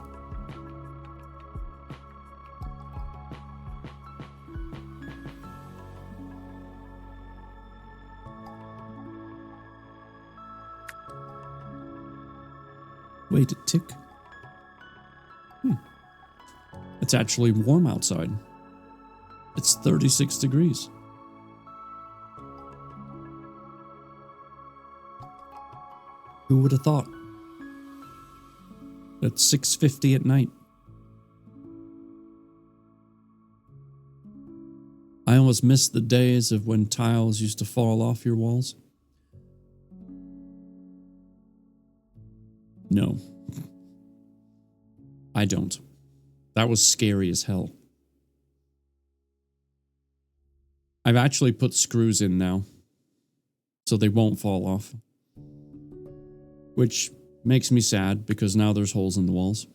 Speaker 5: Wait a tick. It's actually warm outside. It's 36 degrees. Who would have thought? At 6:50 at night. I almost miss the days of when tiles used to fall off your walls. No. I don't. That was scary as hell. I've actually put screws in now, so they won't fall off. Which makes me sad, because now there's holes in the walls.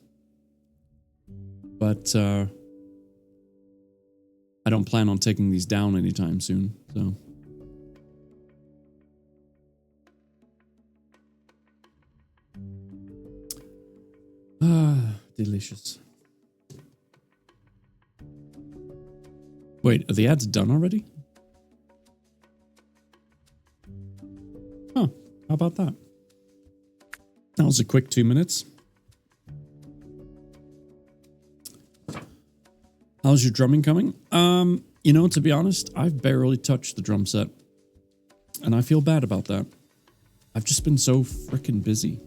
Speaker 5: But, I don't plan on taking these down anytime soon, so. Delicious. Wait, are the ads done already? Huh, how about that? That was a quick 2 minutes. How's your drumming coming? To be honest, I've barely touched the drum set. And I feel bad about that. I've just been so freaking busy.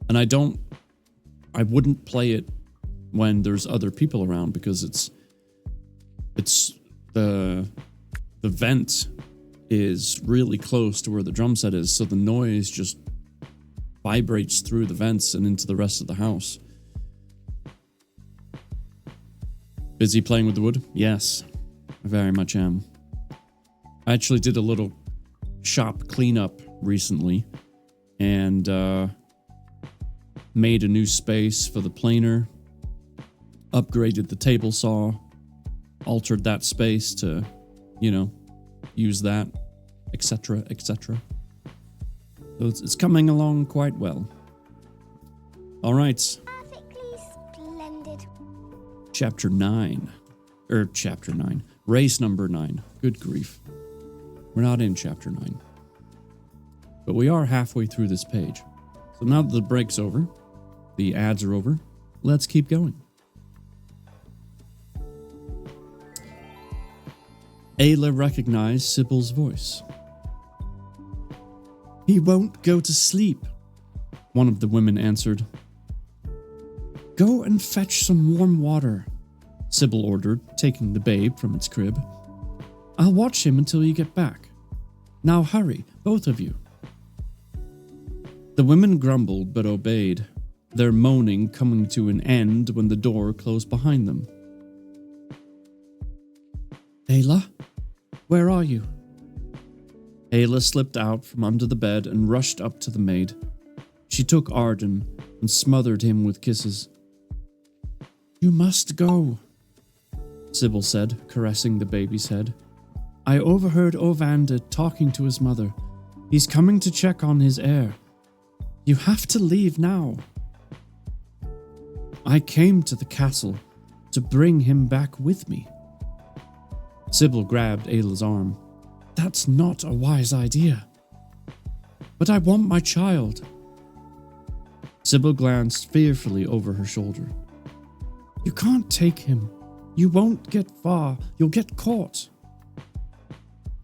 Speaker 5: And I wouldn't play it when there's other people around because it's the vent is really close to where the drum set is, so the noise just vibrates through the vents and into the rest of the house. Busy playing with the wood? Yes, I very much am. I actually did a little shop cleanup recently and made a new space for the planer, upgraded the table saw, altered that space to, use that, etc., etc. So it's coming along quite well. All right.
Speaker 8: Perfectly splendid.
Speaker 5: Chapter 9. Race number 9. Good grief. We're not in chapter 9. But we are halfway through this page. So now that the break's over, the ads are over, let's keep going. Ayla recognized Sybil's voice. "He won't go to sleep," one of the women answered. "Go and fetch some warm water," Sybil ordered, taking the babe from its crib. "I'll watch him until you get back. Now hurry, both of you." The women grumbled but obeyed, their moaning coming to an end when the door closed behind them. "Ayla, where are you?" Ayla slipped out from under the bed and rushed up to the maid. She took Arden and smothered him with kisses. "You must go," Sybil said, caressing the baby's head. "I overheard Ovander talking to his mother. He's coming to check on his heir. You have to leave now." "I came to the castle to bring him back with me." Sybil grabbed Ayla's arm. "That's not a wise idea." "But I want my child." Sybil glanced fearfully over her shoulder. "You can't take him. You won't get far. You'll get caught."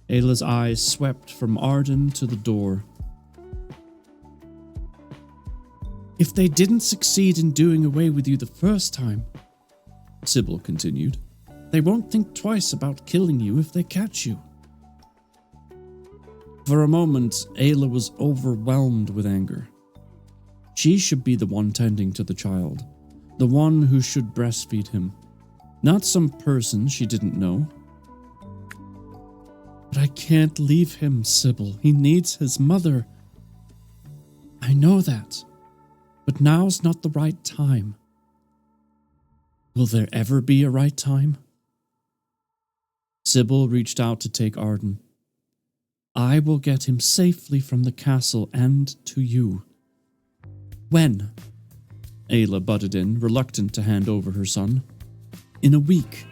Speaker 5: Ayla's eyes swept from Arden to the door. "If they didn't succeed in doing away with you the first time," Sybil continued, "they won't think twice about killing you if they catch you." For a moment, Ayla was overwhelmed with anger. She should be the one tending to the child, the one who should breastfeed him, not some person she didn't know. "But I can't leave him, Sybil. He needs his mother." "I know that, but now's not the right time." "Will there ever be a right time?" Sybil reached out to take Arden. "I will get him safely from the castle and to you." "When?" Ayla butted in, reluctant to hand over her son. "In a week."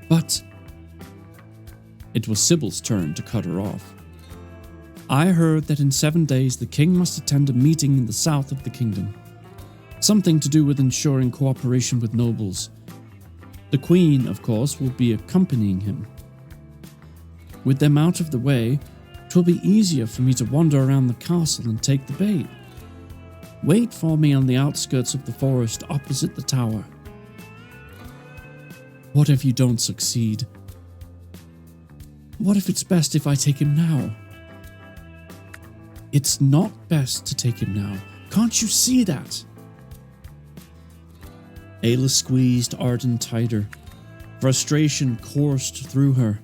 Speaker 5: "But—" It was Sybil's turn to cut her off. "I heard that in 7 days the king must attend a meeting in the south of the kingdom. Something to do with ensuring cooperation with nobles. The queen, of course, will be accompanying him. With them out of the way, it will be easier for me to wander around the castle and take the babe. Wait for me on the outskirts of the forest opposite the tower." "What if you don't succeed? What if it's best if I take him now?" "It's not best to take him now. Can't you see that?" Ayla squeezed Arden tighter. Frustration coursed through her,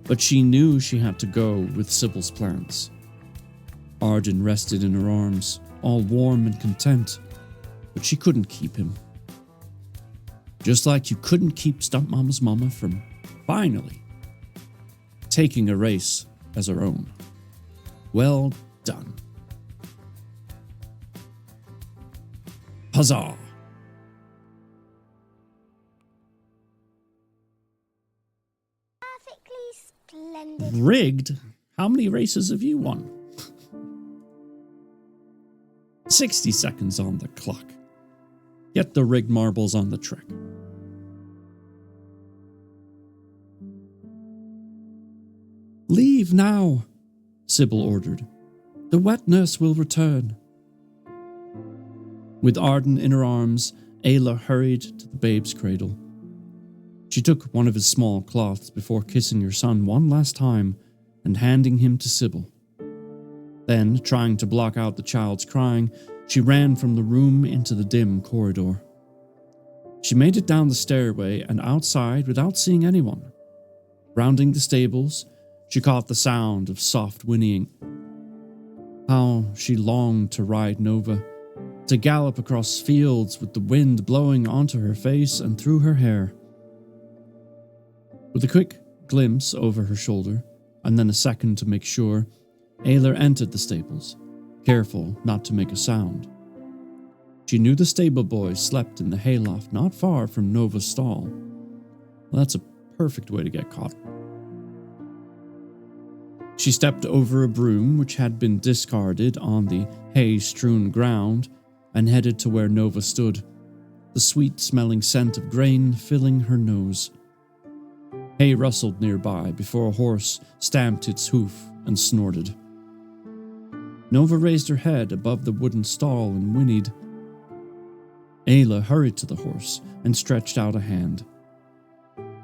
Speaker 5: but she knew she had to go with Sybil's plans. Arden rested in her arms, all warm and content, but she couldn't keep him. Just like you couldn't keep Stumpmama's mama from, finally, taking a race as her own. Well done. Huzzah!
Speaker 8: Perfectly splendid.
Speaker 5: Rigged? How many races have you won? 60 seconds on the clock. Get the rigged marbles on the track. "Leave now," Sybil ordered. "The wet nurse will return." With Arden in her arms, Ayla hurried to the babe's cradle. She took one of his small cloths before kissing her son one last time and handing him to Sybil. Then, trying to block out the child's crying, she ran from the room into the dim corridor. She made it down the stairway and outside without seeing anyone. Rounding the stables, she caught the sound of soft whinnying. How she longed to ride Nova, to gallop across fields with the wind blowing onto her face and through her hair. With a quick glimpse over her shoulder, and then a second to make sure, Ayla entered the stables, careful not to make a sound. She knew the stable boy slept in the hayloft not far from Nova's stall. Well, that's a perfect way to get caught. She stepped over a broom which had been discarded on the hay-strewn ground and headed to where Nova stood, the sweet-smelling scent of grain filling her nose. Hay rustled nearby before a horse stamped its hoof and snorted. Nova raised her head above the wooden stall and whinnied. Ayla hurried to the horse and stretched out a hand.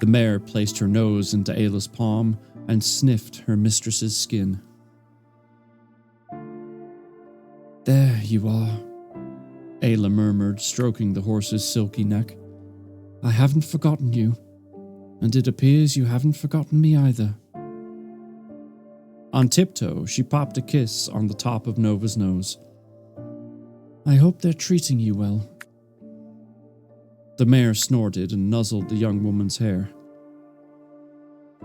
Speaker 5: The mare placed her nose into Ayla's palm and sniffed her mistress's skin. "There you are," Ayla murmured, stroking the horse's silky neck. "I haven't forgotten you, and it appears you haven't forgotten me either." On tiptoe, she popped a kiss on the top of Nova's nose. "I hope they're treating you well." The mare snorted and nuzzled the young woman's hair.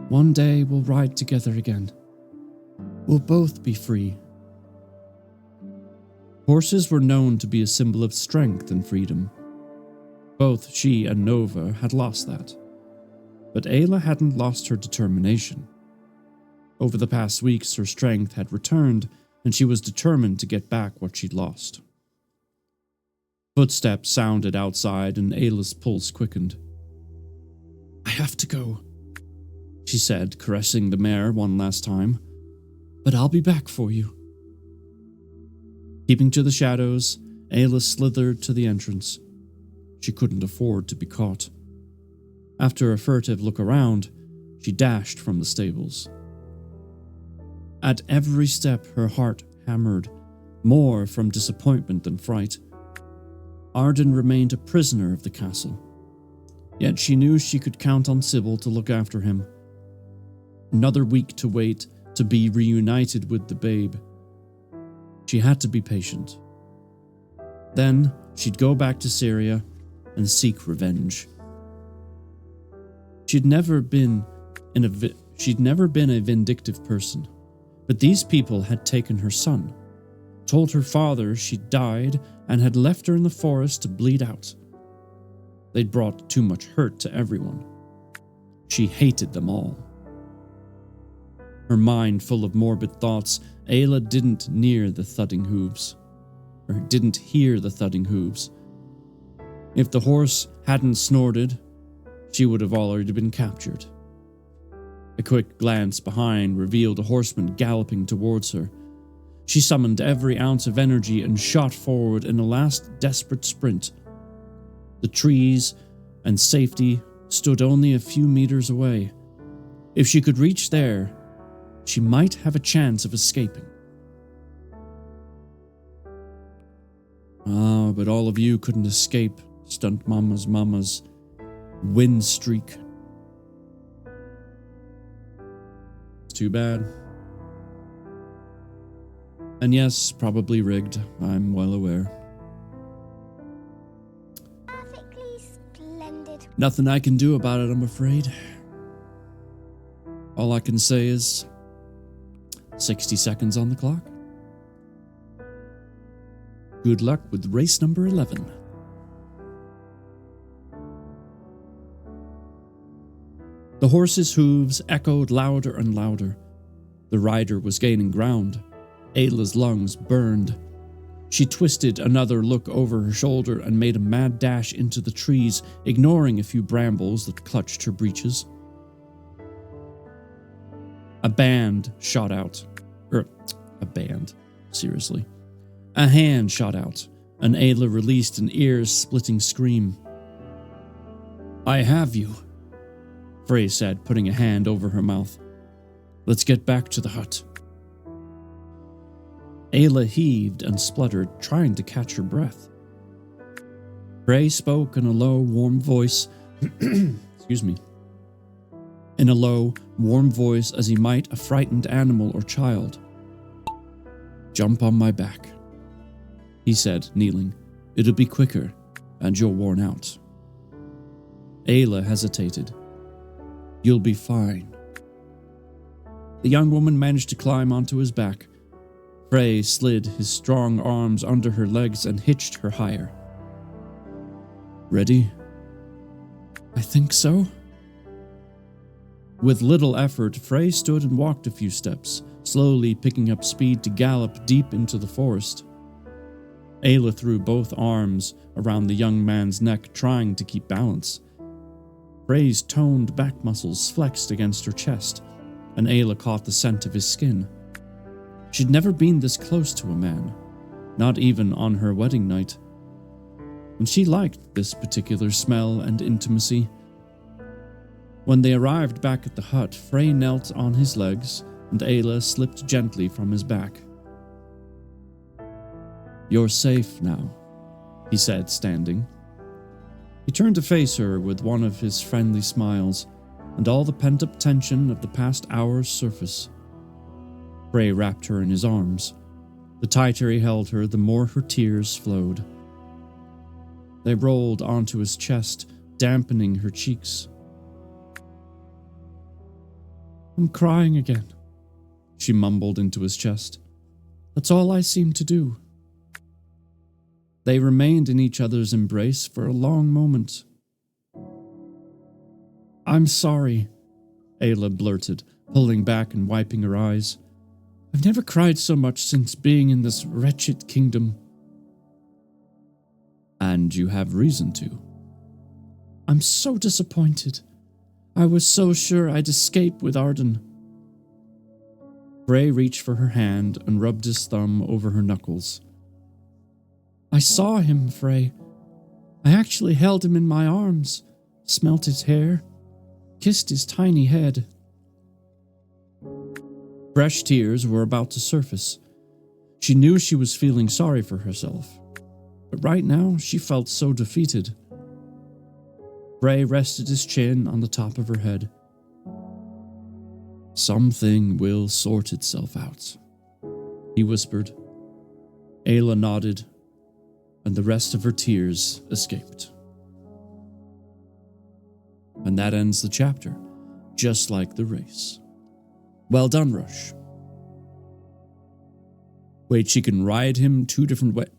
Speaker 5: "One day we'll ride together again. We'll both be free." Horses were known to be a symbol of strength and freedom. Both she and Nova had lost that. But Ayla hadn't lost her determination. Over the past weeks, her strength had returned, and she was determined to get back what she'd lost. Footsteps sounded outside, and Ayla's pulse quickened. "I have to go," she said, caressing the mare one last time. "But I'll be back for you." Keeping to the shadows, Ayla slithered to the entrance. She couldn't afford to be caught. After a furtive look around, she dashed from the stables. At every step, her heart hammered, more from disappointment than fright. Arden remained a prisoner of the castle, yet she knew she could count on Sybil to look after him. Another week to wait to be reunited with the babe. She had to be patient. Then she'd go back to Syria and seek revenge. She'd never been a vindictive person, but these people had taken her son, told her father she'd died, and had left her in the forest to bleed out. They'd brought too much hurt to everyone. She hated them all. Her mind full of morbid thoughts, Ayla didn't hear the thudding hooves. If the horse hadn't snorted, she would have already been captured. A quick glance behind revealed a horseman galloping towards her. She summoned every ounce of energy and shot forward in a last desperate sprint. The trees and safety stood only a few meters away. If she could reach there, she might have a chance of escaping. Ah, but all of you couldn't escape Stunt Mama's win streak. It's too bad. And yes, probably rigged, I'm well aware.
Speaker 8: Perfectly splendid.
Speaker 5: Nothing I can do about it, I'm afraid. All I can say is 60 seconds on the clock. Good luck with race number 11. The horse's hooves echoed louder and louder. The rider was gaining ground. Ayla's lungs burned. She twisted another look over her shoulder and made a mad dash into the trees, ignoring a few brambles that clutched her breeches. A band shot out. Seriously. A hand shot out, and Ayla released an ear-splitting scream. "I have you," Frey said, putting a hand over her mouth. "Let's get back to the hut." Ayla heaved and spluttered, trying to catch her breath. Frey spoke in a low, warm voice. Excuse me. In a low, warm voice as he might a frightened animal or child. "Jump on my back," he said, kneeling. "It'll be quicker, and you're worn out." Ayla hesitated. "You'll be fine." The young woman managed to climb onto his back. Frey slid his strong arms under her legs and hitched her higher. "Ready?" "I think so." With little effort, Frey stood and walked a few steps, slowly picking up speed to gallop deep into the forest. Ayla threw both arms around the young man's neck, trying to keep balance. Frey's toned back muscles flexed against her chest, and Ayla caught the scent of his skin. She'd never been this close to a man, not even on her wedding night. And she liked this particular smell and intimacy. When they arrived back at the hut, Frey knelt on his legs, and Ayla slipped gently from his back. "You're safe now," he said, standing. He turned to face her with one of his friendly smiles, and all the pent-up tension of the past hours surfaced. Frey wrapped her in his arms. The tighter he held her, the more her tears flowed. They rolled onto his chest, dampening her cheeks. "I'm crying again," she mumbled into his chest. "That's all I seem to do." They remained in each other's embrace for a long moment. "I'm sorry," Ayla blurted, pulling back and wiping her eyes. "I've never cried so much since being in this wretched kingdom." "And you have reason to." "I'm so disappointed. I was so sure I'd escape with Arden." Frey reached for her hand and rubbed his thumb over her knuckles. "I saw him, Frey. I actually held him in my arms, smelt his hair, kissed his tiny head." Fresh tears were about to surface. She knew she was feeling sorry for herself, but right now she felt so defeated. Frey rested his chin on the top of her head. "Something will sort itself out," he whispered. Ayla nodded, and the rest of her tears escaped. And that ends the chapter, just like the race. Well done, Rush. Wait, she can ride him 2 different ways.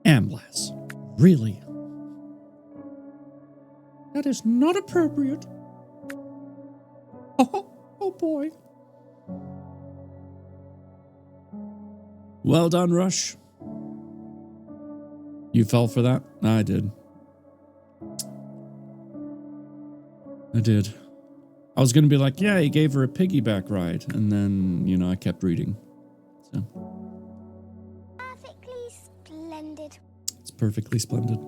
Speaker 5: Amblas, really? That is not appropriate. Oh boy. Well done, Rush. You fell for that? I did. I was going to be like, yeah, he gave her a piggyback ride. And then, I kept reading. So.
Speaker 8: Perfectly splendid.
Speaker 5: It's perfectly splendid.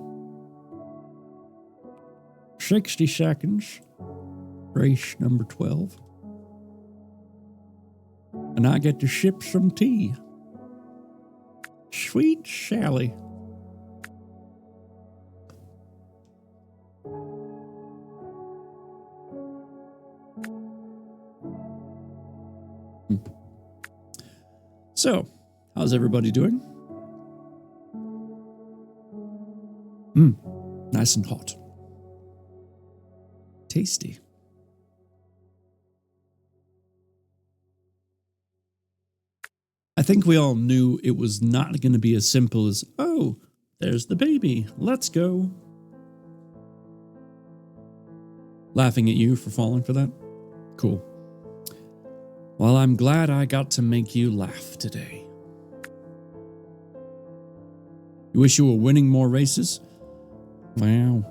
Speaker 5: 60 seconds. Race number 12. And I get to sip some tea. Sweet Sally. So, how's everybody doing? Nice and hot. Tasty. I think we all knew it was not going to be as simple as, oh, there's the baby, let's go. Laughing at you for falling for that? Cool. Well, I'm glad I got to make you laugh today. You wish you were winning more races? Wow.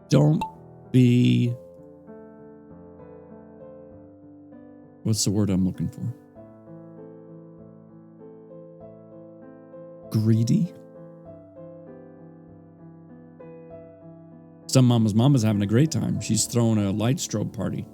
Speaker 5: Don't be... What's the word I'm looking for? Greedy? Some mama's having a great time. She's throwing a light strobe party.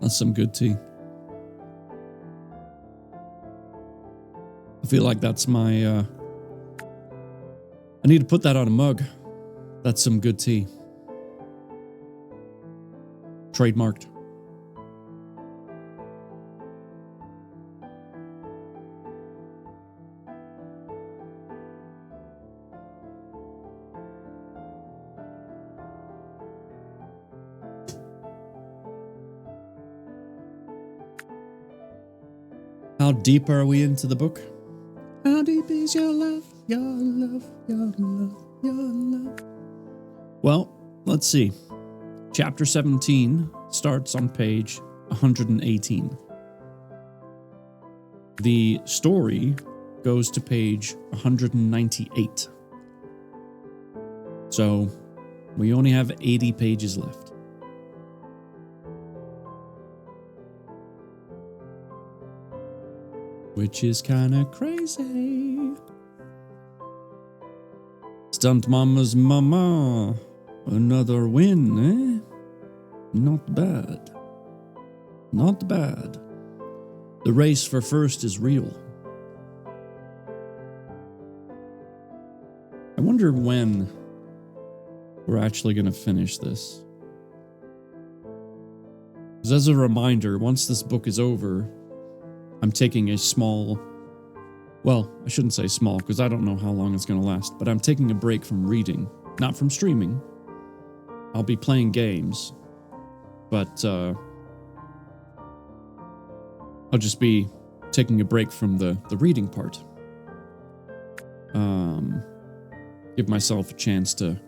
Speaker 5: That's some good tea. I feel like that's my, I need to put that on a mug. That's some good tea. Trademarked. How deep are we into the book? How deep is your love, your love, your love, your love? Well, let's see. Chapter 17 starts on page 118. The story goes to page 198. So we only have 80 pages left. Which is kinda crazy. Stunt Mama's mama. Another win, eh? Not bad. Not bad. The race for first is real. I wonder when we're actually going to finish this. Because as a reminder, once this book is over, I'm taking a small, well, I shouldn't say small because I don't know how long it's going to last, but I'm taking a break from reading, not from streaming. I'll be playing games, but I'll just be taking a break from the reading part. Give myself a chance to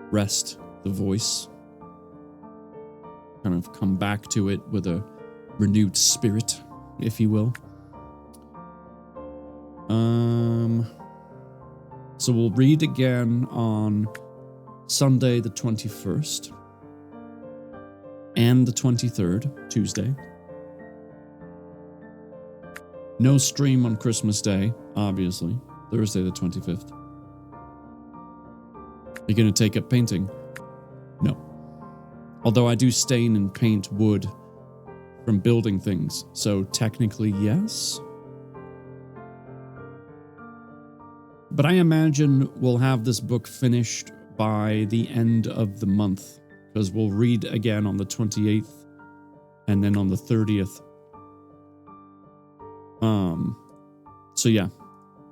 Speaker 5: rest the voice, kind of come back to it with a renewed spirit, if you will. So we'll read again on Sunday the 21st and the 23rd, Tuesday. No stream on Christmas Day, obviously. Thursday the 25th. You're going to take up painting? No. Although I do stain and paint wood from building things, so technically yes. But I imagine we'll have this book finished by the end of the month, because we'll read again on the 28th and then on the 30th. So yeah,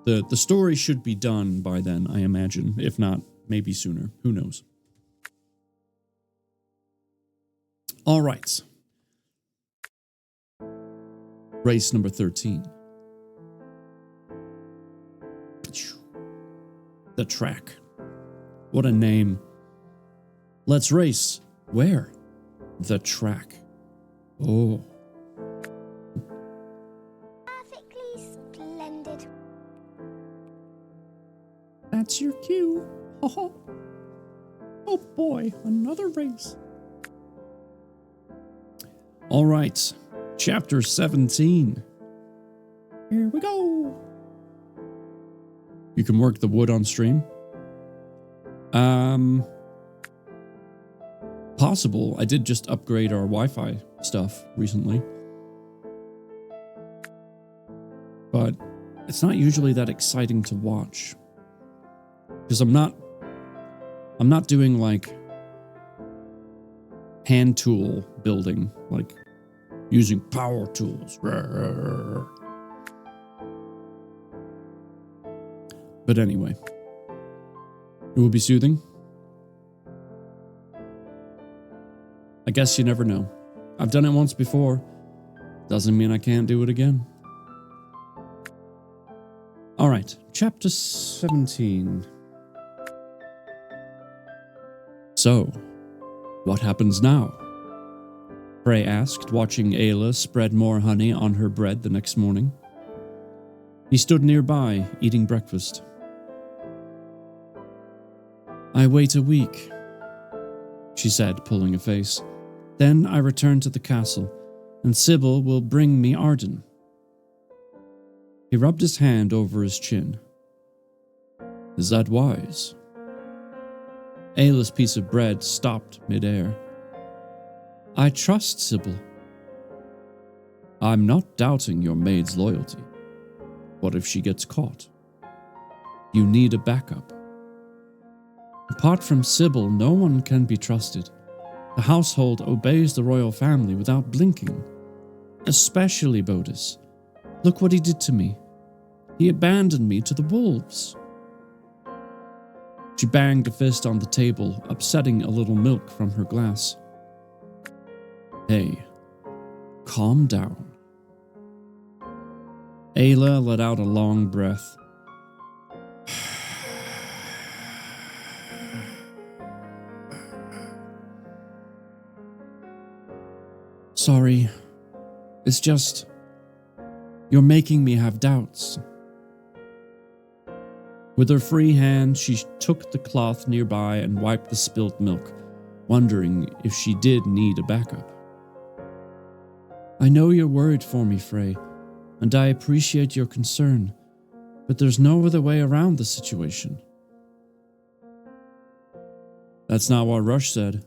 Speaker 5: the story should be done by then, I imagine. If not, maybe sooner. Who knows? All right. Race number 13. The track. What a name. Let's race. Where? The track. Oh.
Speaker 8: Perfectly splendid.
Speaker 5: That's your cue. Oh, oh boy, another race. All right. Chapter 17. Here we go. You can work the wood on stream. Possible. I did just upgrade our Wi-Fi stuff recently. But it's not usually that exciting to watch. Because I'm not doing like hand tool building, like using power tools. But anyway, it will be soothing. I guess you never know. I've done it once before. Doesn't mean I can't do it again. All right, chapter 17. So, what happens now? Frey asked, watching Ayla spread more honey on her bread the next morning. He stood nearby, eating breakfast. I wait a week, she said, pulling a face. Then I return to the castle, and Sybil will bring me Arden. He rubbed his hand over his chin. Is that wise? Ayla's piece of bread stopped midair. I trust Sybil. I'm not doubting your maid's loyalty. What if she gets caught? You need a backup. Apart from Sybil, no one can be trusted. The household obeys the royal family without blinking. Especially Bodis. Look what he did to me. He abandoned me to the wolves. She banged a fist on the table, upsetting a little milk from her glass. Hey, calm down. Ayla let out a long breath. Sorry. It's just... You're making me have doubts. With her free hand, she took the cloth nearby and wiped the spilt milk, wondering if she did need a backup. I know you're worried for me, Frey, and I appreciate your concern, but there's no other way around the situation. That's not what Rush said.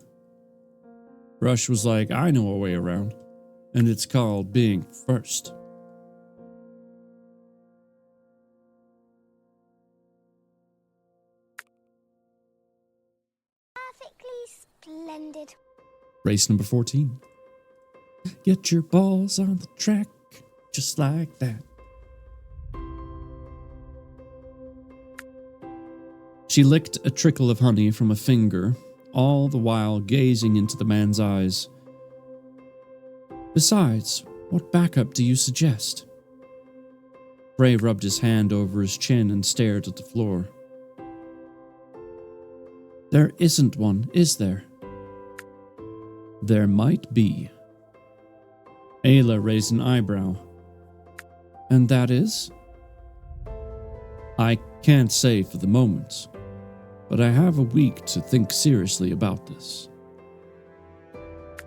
Speaker 5: Rush was like, I know a way around, and it's called being first.
Speaker 8: Perfectly splendid.
Speaker 5: Race number 14. Get your balls on the track, just like that. She licked a trickle of honey from a finger, all the while gazing into the man's eyes. Besides, what backup do you suggest? Frey rubbed his hand over his chin and stared at the floor. There isn't one, is there? There might be. Ayla raised an eyebrow. And that is? I can't say for the moment, but I have a week to think seriously about this.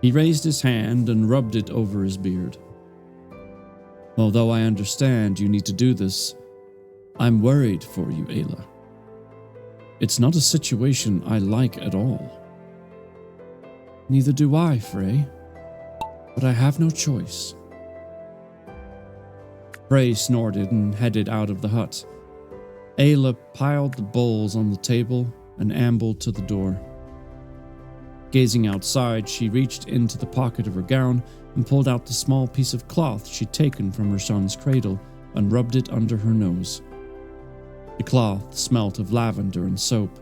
Speaker 5: He raised his hand and rubbed it over his beard. Although I understand you need to do this, I'm worried for you, Ayla. It's not a situation I like at all. Neither do I, Frey. But I have no choice. Frey snorted and headed out of the hut. Ayla piled the bowls on the table and ambled to the door. Gazing outside, she reached into the pocket of her gown and pulled out the small piece of cloth she'd taken from her son's cradle and rubbed it under her nose. The cloth smelt of lavender and soap.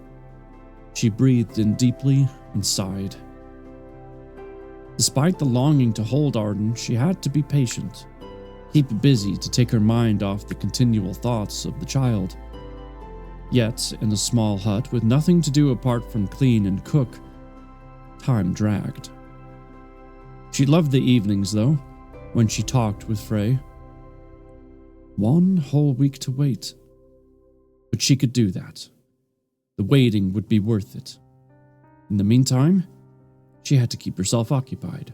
Speaker 5: She breathed in deeply and sighed. Despite the longing to hold Arden, she had to be patient, keep busy to take her mind off the continual thoughts of the child. Yet, in a small hut with nothing to do apart from clean and cook, time dragged. She loved the evenings, though, when she talked with Frey. 1 whole week to wait. But she could do that. The waiting would be worth it. In the meantime, she had to keep herself occupied.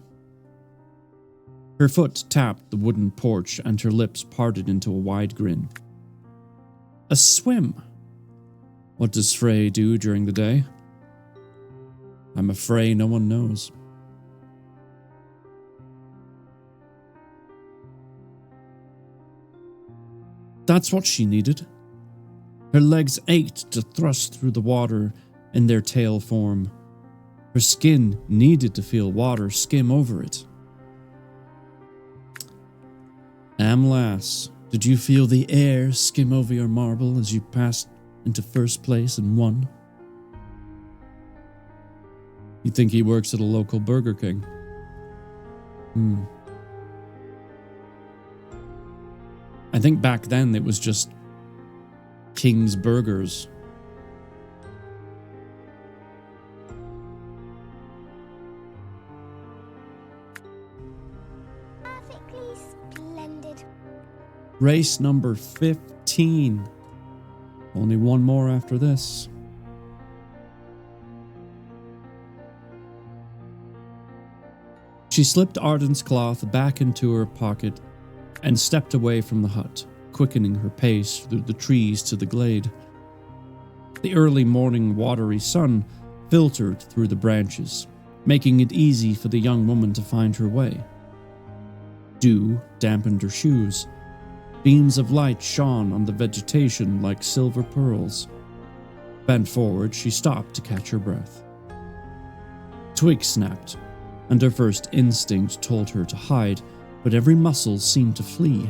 Speaker 5: Her foot tapped the wooden porch and her lips parted into a wide grin. A swim! What does Frey do during the day? I'm afraid no one knows. That's what she needed. Her legs ached to thrust through the water in their tail form. Her skin needed to feel water skim over it. Lass, did you feel the air skim over your marble as you passed into first place and won? You think he works at a local Burger King? I think back then it was just King's Burgers.
Speaker 8: Perfectly splendid.
Speaker 5: Race number 15. 13. Only one more after this. She slipped Arden's cloth back into her pocket and stepped away from the hut, quickening her pace through the trees to the glade. The early morning watery sun filtered through the branches, making it easy for the young woman to find her way. Dew dampened her shoes. Beams of light shone on the vegetation like silver pearls. Bent forward, she stopped to catch her breath. Twigs snapped, and her first instinct told her to hide, but every muscle seemed to flee.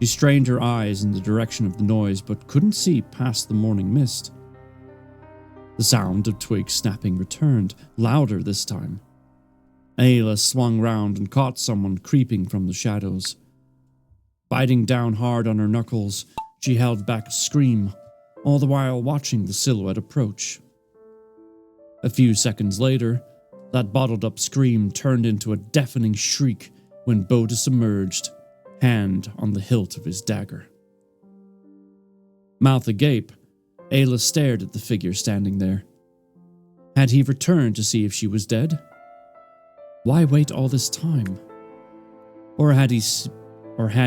Speaker 5: She strained her eyes in the direction of the noise, but couldn't see past the morning mist. The sound of twigs snapping returned, louder this time. Ayla swung round and caught someone creeping from the shadows. Biting down hard on her knuckles, she held back a scream, all the while watching the silhouette approach. A few seconds later, that bottled-up scream turned into a deafening shriek when Bodis emerged, hand on the hilt of his dagger. Mouth agape, Ayla stared at the figure standing there. Had he returned to see if she was dead? Why wait all this time? Or had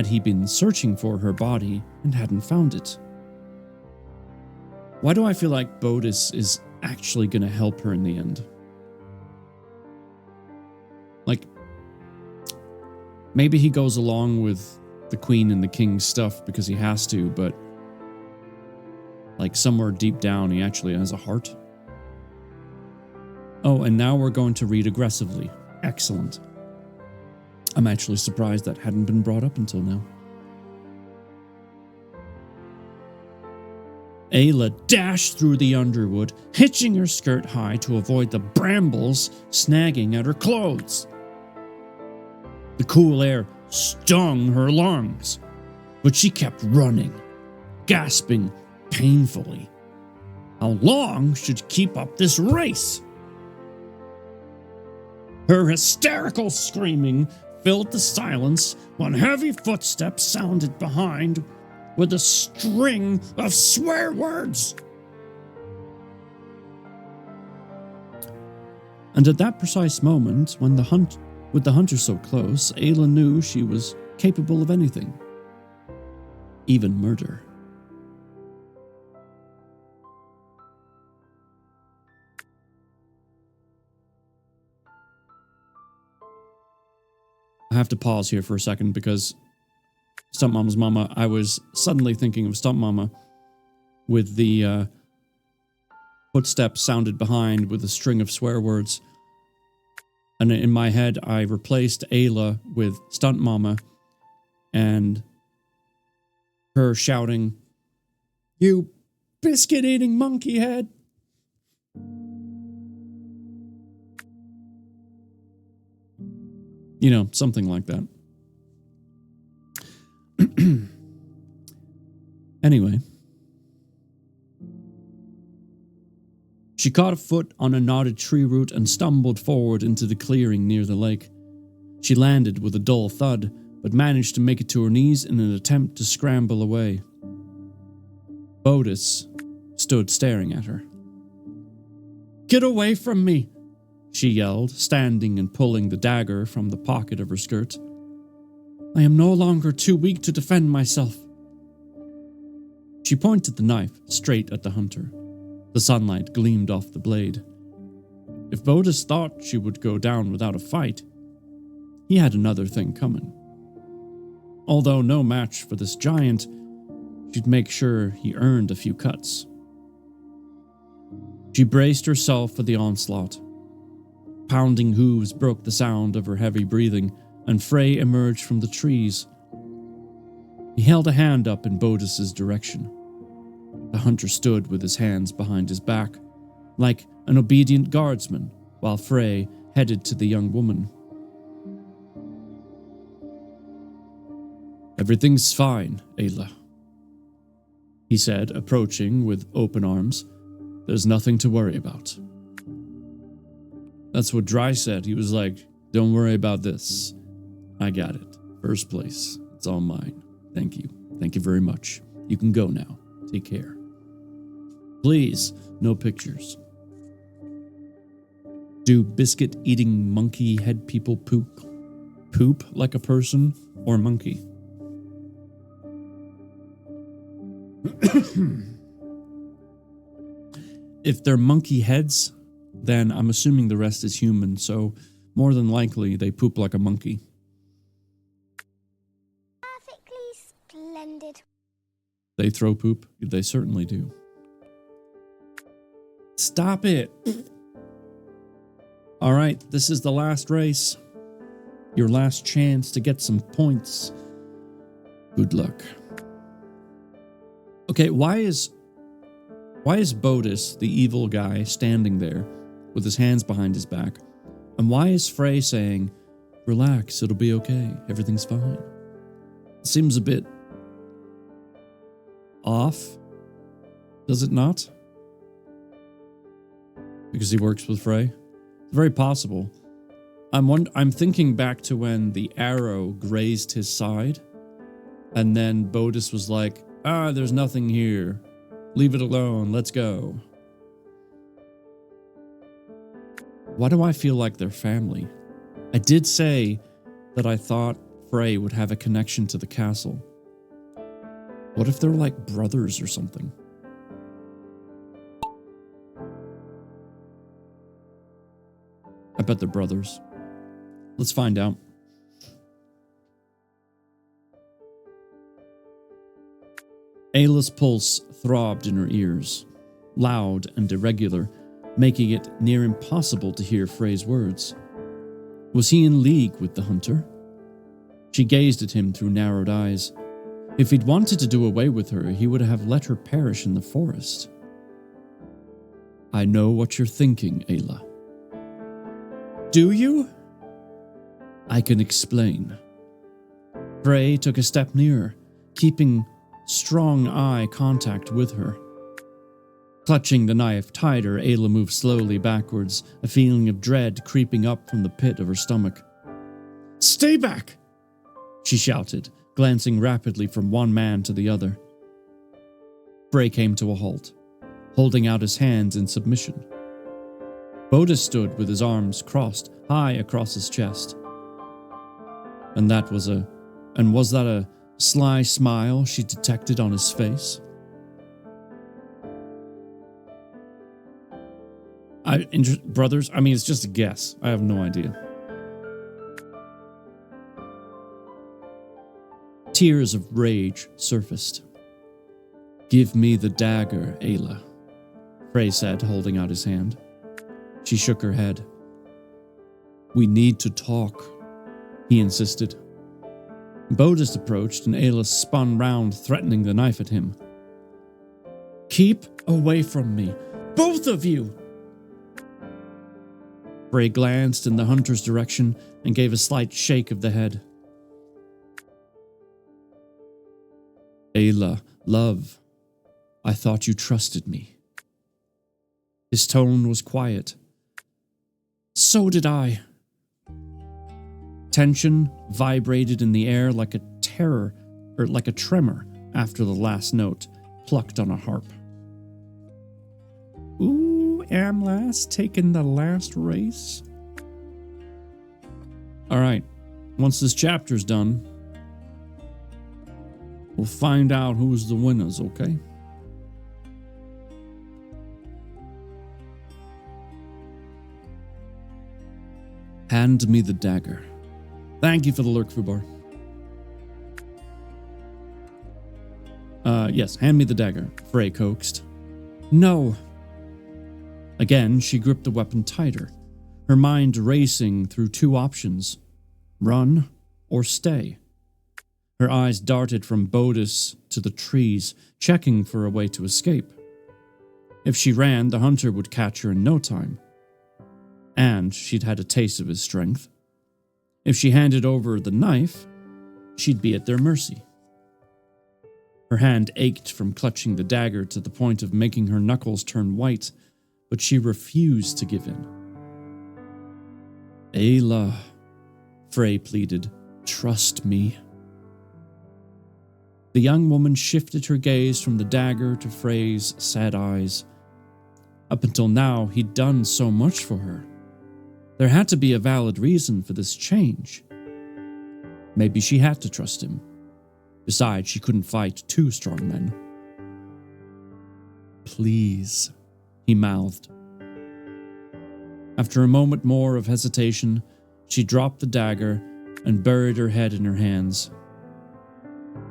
Speaker 5: he been searching for her body and hadn't found it? Why do I feel like Bodis is actually going to help her in the end? Like, maybe he goes along with the queen and the king's stuff because he has to, but like somewhere deep down he actually has a heart. Oh, and now we're going to read aggressively. Excellent. I'm actually surprised that hadn't been brought up until now. Ayla dashed through the underwood, hitching her skirt high to avoid the brambles snagging at her clothes. The cool air stung her lungs, but she kept running, gasping painfully. How long should she keep up this race? Her hysterical screaming filled the silence when heavy footsteps sounded behind with a string of swear words. And at that precise moment, when with the hunter so close, Ayla knew she was capable of anything, even murder. I have to pause here for a second because Stunt Mama's Mama, I was suddenly thinking of Stunt Mama with the footsteps sounded behind with a string of swear words. And in my head, I replaced Ayla with Stunt Mama and her shouting, "You biscuit-eating monkey head!" You know, something like that. Anyway. She caught a foot on a knotted tree root and stumbled forward into the clearing near the lake. She landed with a dull thud, but managed to make it to her knees in an attempt to scramble away. Bodis stood staring at her. "Get away from me!" she yelled, standing and pulling the dagger from the pocket of her skirt. "I am no longer too weak to defend myself." She pointed the knife straight at the hunter. The sunlight gleamed off the blade. If Bodis thought she would go down without a fight, he had another thing coming. Although no match for this giant, she'd make sure he earned a few cuts. She braced herself for the onslaught. Pounding hooves broke the sound of her heavy breathing, and Frey emerged from the trees. He held a hand up in Bodis's direction. The hunter stood with his hands behind his back, like an obedient guardsman, while Frey headed to the young woman. "Everything's fine, Ayla," he said, approaching with open arms. "There's nothing to worry about." That's what Dry said. He was like, "Don't worry about this. I got it. First place. It's all mine. Thank you. Thank you very much. You can go now. Take care. Please, no pictures. Do biscuit-eating monkey head people poop like a person or monkey? If they're monkey heads, then I'm assuming the rest is human, so more than likely they poop like a monkey.
Speaker 8: Perfectly splendid.
Speaker 5: They throw poop? They certainly do. Stop it! Alright, this is the last race. Your last chance to get some points. Good luck. Okay, why is Bodis, the evil guy, standing there with his hands behind his back? And why is Frey saying, relax, it'll be okay, everything's fine? It seems a bit off, does it not? Because he works with Frey? It's very possible. I'm thinking back to when the arrow grazed his side, and then Bodis was like, there's nothing here. Leave it alone, let's go. Why do I feel like they're family? I did say that I thought Frey would have a connection to the castle. What if they're like brothers or something? I bet they're brothers. Let's find out. Ayla's pulse throbbed in her ears, loud and irregular, making it near impossible to hear Frey's words. Was he in league with the hunter? She gazed at him through narrowed eyes. If he'd wanted to do away with her, he would have let her perish in the forest. I know what you're thinking, Ayla. Do you? I can explain. Frey took a step nearer, keeping strong eye contact with her. Clutching the knife tighter, Ayla moved slowly backwards, a feeling of dread creeping up from the pit of her stomach. Stay back! She shouted, glancing rapidly from one man to the other. Frey came to a halt, holding out his hands in submission. Bodis stood with his arms crossed high across his chest. And was that a sly smile she detected on his face? Brothers? I mean, it's just a guess. I have no idea. Tears of rage surfaced. Give me the dagger, Ayla, Frey said, holding out his hand. She shook her head. We need to talk, he insisted. Bodis approached and Ayla spun round, threatening the knife at him. Keep away from me, both of you! Frey glanced in the hunter's direction and gave a slight shake of the head. Ayla, love, I thought you trusted me. His tone was quiet. So did I. Tension vibrated in the air like a tremor after the last note plucked on a harp. Ooh, Amlas taking the last race. All right, once this chapter's done, we'll find out who's the winners, okay? Hand me the dagger. Thank you for the lurk, Fubar. Yes, hand me the dagger, Frey coaxed. No. Again, she gripped the weapon tighter, her mind racing through two options. Run or stay. Her eyes darted from Bodis to the trees, checking for a way to escape. If she ran, the hunter would catch her in no time. And she'd had a taste of his strength. If she handed over the knife, she'd be at their mercy. Her hand ached from clutching the dagger to the point of making her knuckles turn white, but she refused to give in. Ayla, Frey pleaded, trust me. The young woman shifted her gaze from the dagger to Frey's sad eyes. Up until now, he'd done so much for her. There had to be a valid reason for this change. Maybe she had to trust him. Besides, she couldn't fight two strong men. "Please," he mouthed. After a moment more of hesitation, she dropped the dagger and buried her head in her hands.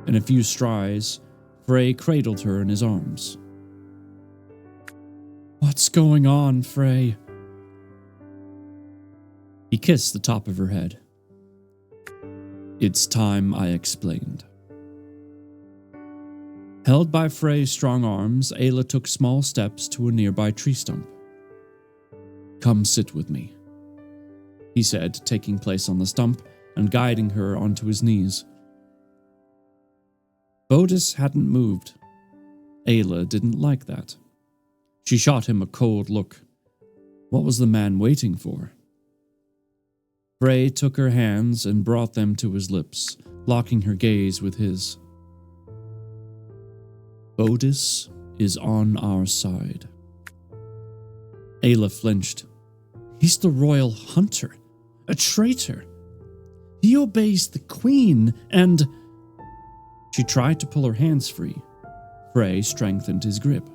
Speaker 5: In a few strides, Frey cradled her in his arms. "What's going on, Frey?" He kissed the top of her head. "It's time I explained." Held by Frey's strong arms, Ayla took small steps to a nearby tree stump. "Come sit with me," he said, taking place on the stump and guiding her onto his knees. Bodis hadn't moved. Ayla didn't like that. She shot him a cold look. What was the man waiting for? Frey took her hands and brought them to his lips, locking her gaze with his. "Bodis is on our side." Ayla flinched. "He's the royal hunter, a traitor. He obeys the queen and—" She tried to pull her hands free. Frey strengthened his grip.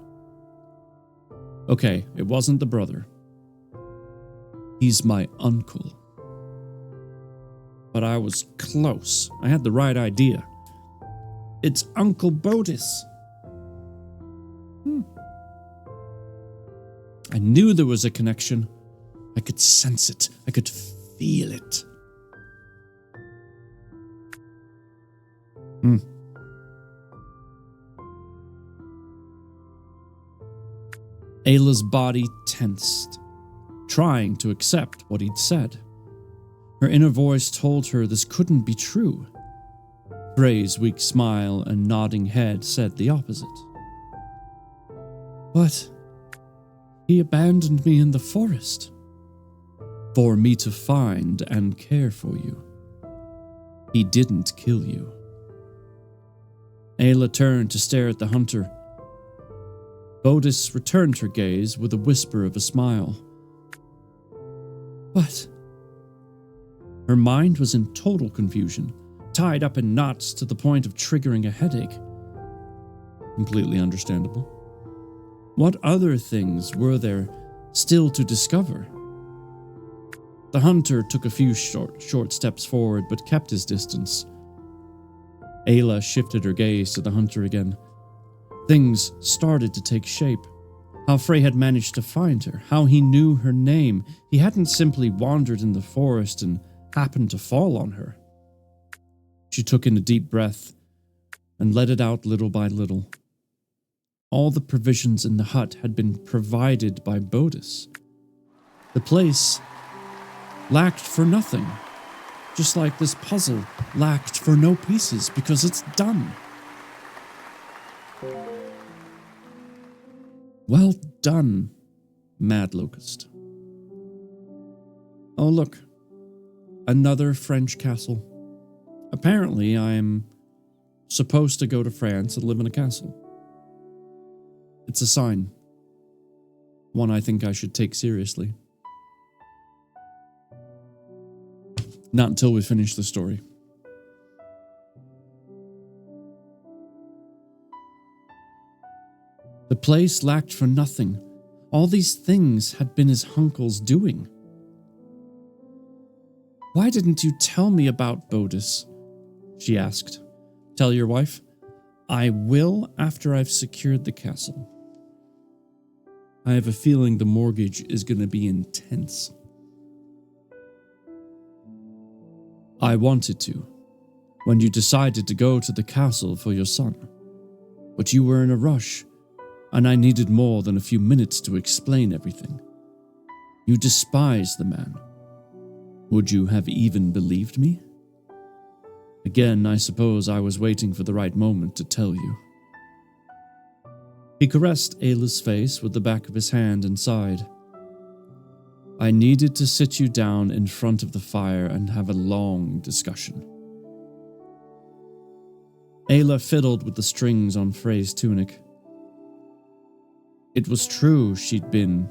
Speaker 5: "Okay, it wasn't the brother. He's my uncle." But I was close. I had the right idea. "It's Uncle Bodis." I knew there was a connection. I could sense it. I could feel it. Ayla's body tensed, trying to accept what he'd said. Her inner voice told her this couldn't be true. Frey's weak smile and nodding head said the opposite. "But he abandoned me in the forest." "For me to find and care for you. He didn't kill you." Ayla turned to stare at the hunter. Bodis returned her gaze with a whisper of a smile. "What?" Her mind was in total confusion, tied up in knots to the point of triggering a headache. Completely understandable. What other things were there still to discover? The hunter took a few short steps forward but kept his distance. Ayla shifted her gaze to the hunter again. Things started to take shape. How Frey had managed to find her, how he knew her name. He hadn't simply wandered in the forest and happened to fall on her. She took in a deep breath and let it out little by little. All the provisions in the hut had been provided by Bodis. The place lacked for nothing, just like this puzzle lacked for no pieces because it's done. Well done, Mad Locust. Oh, look. Another French castle. Apparently, I'm supposed to go to France and live in a castle. It's a sign. One I think I should take seriously. Not until we finish the story. The place lacked for nothing. All these things had been his uncle's doing. "Why didn't you tell me about Bodis?" she asked. "Tell your wife?" "I will after I've secured the castle. I have a feeling the mortgage is going to be intense." "I wanted to, when you decided to go to the castle for your son. But you were in a rush, and I needed more than a few minutes to explain everything. You despise the man. Would you have even believed me? Again, I suppose I was waiting for the right moment to tell you." He caressed Ayla's face with the back of his hand and sighed. "I needed to sit you down in front of the fire and have a long discussion." Ayla fiddled with the strings on Frey's tunic. It was true she'd been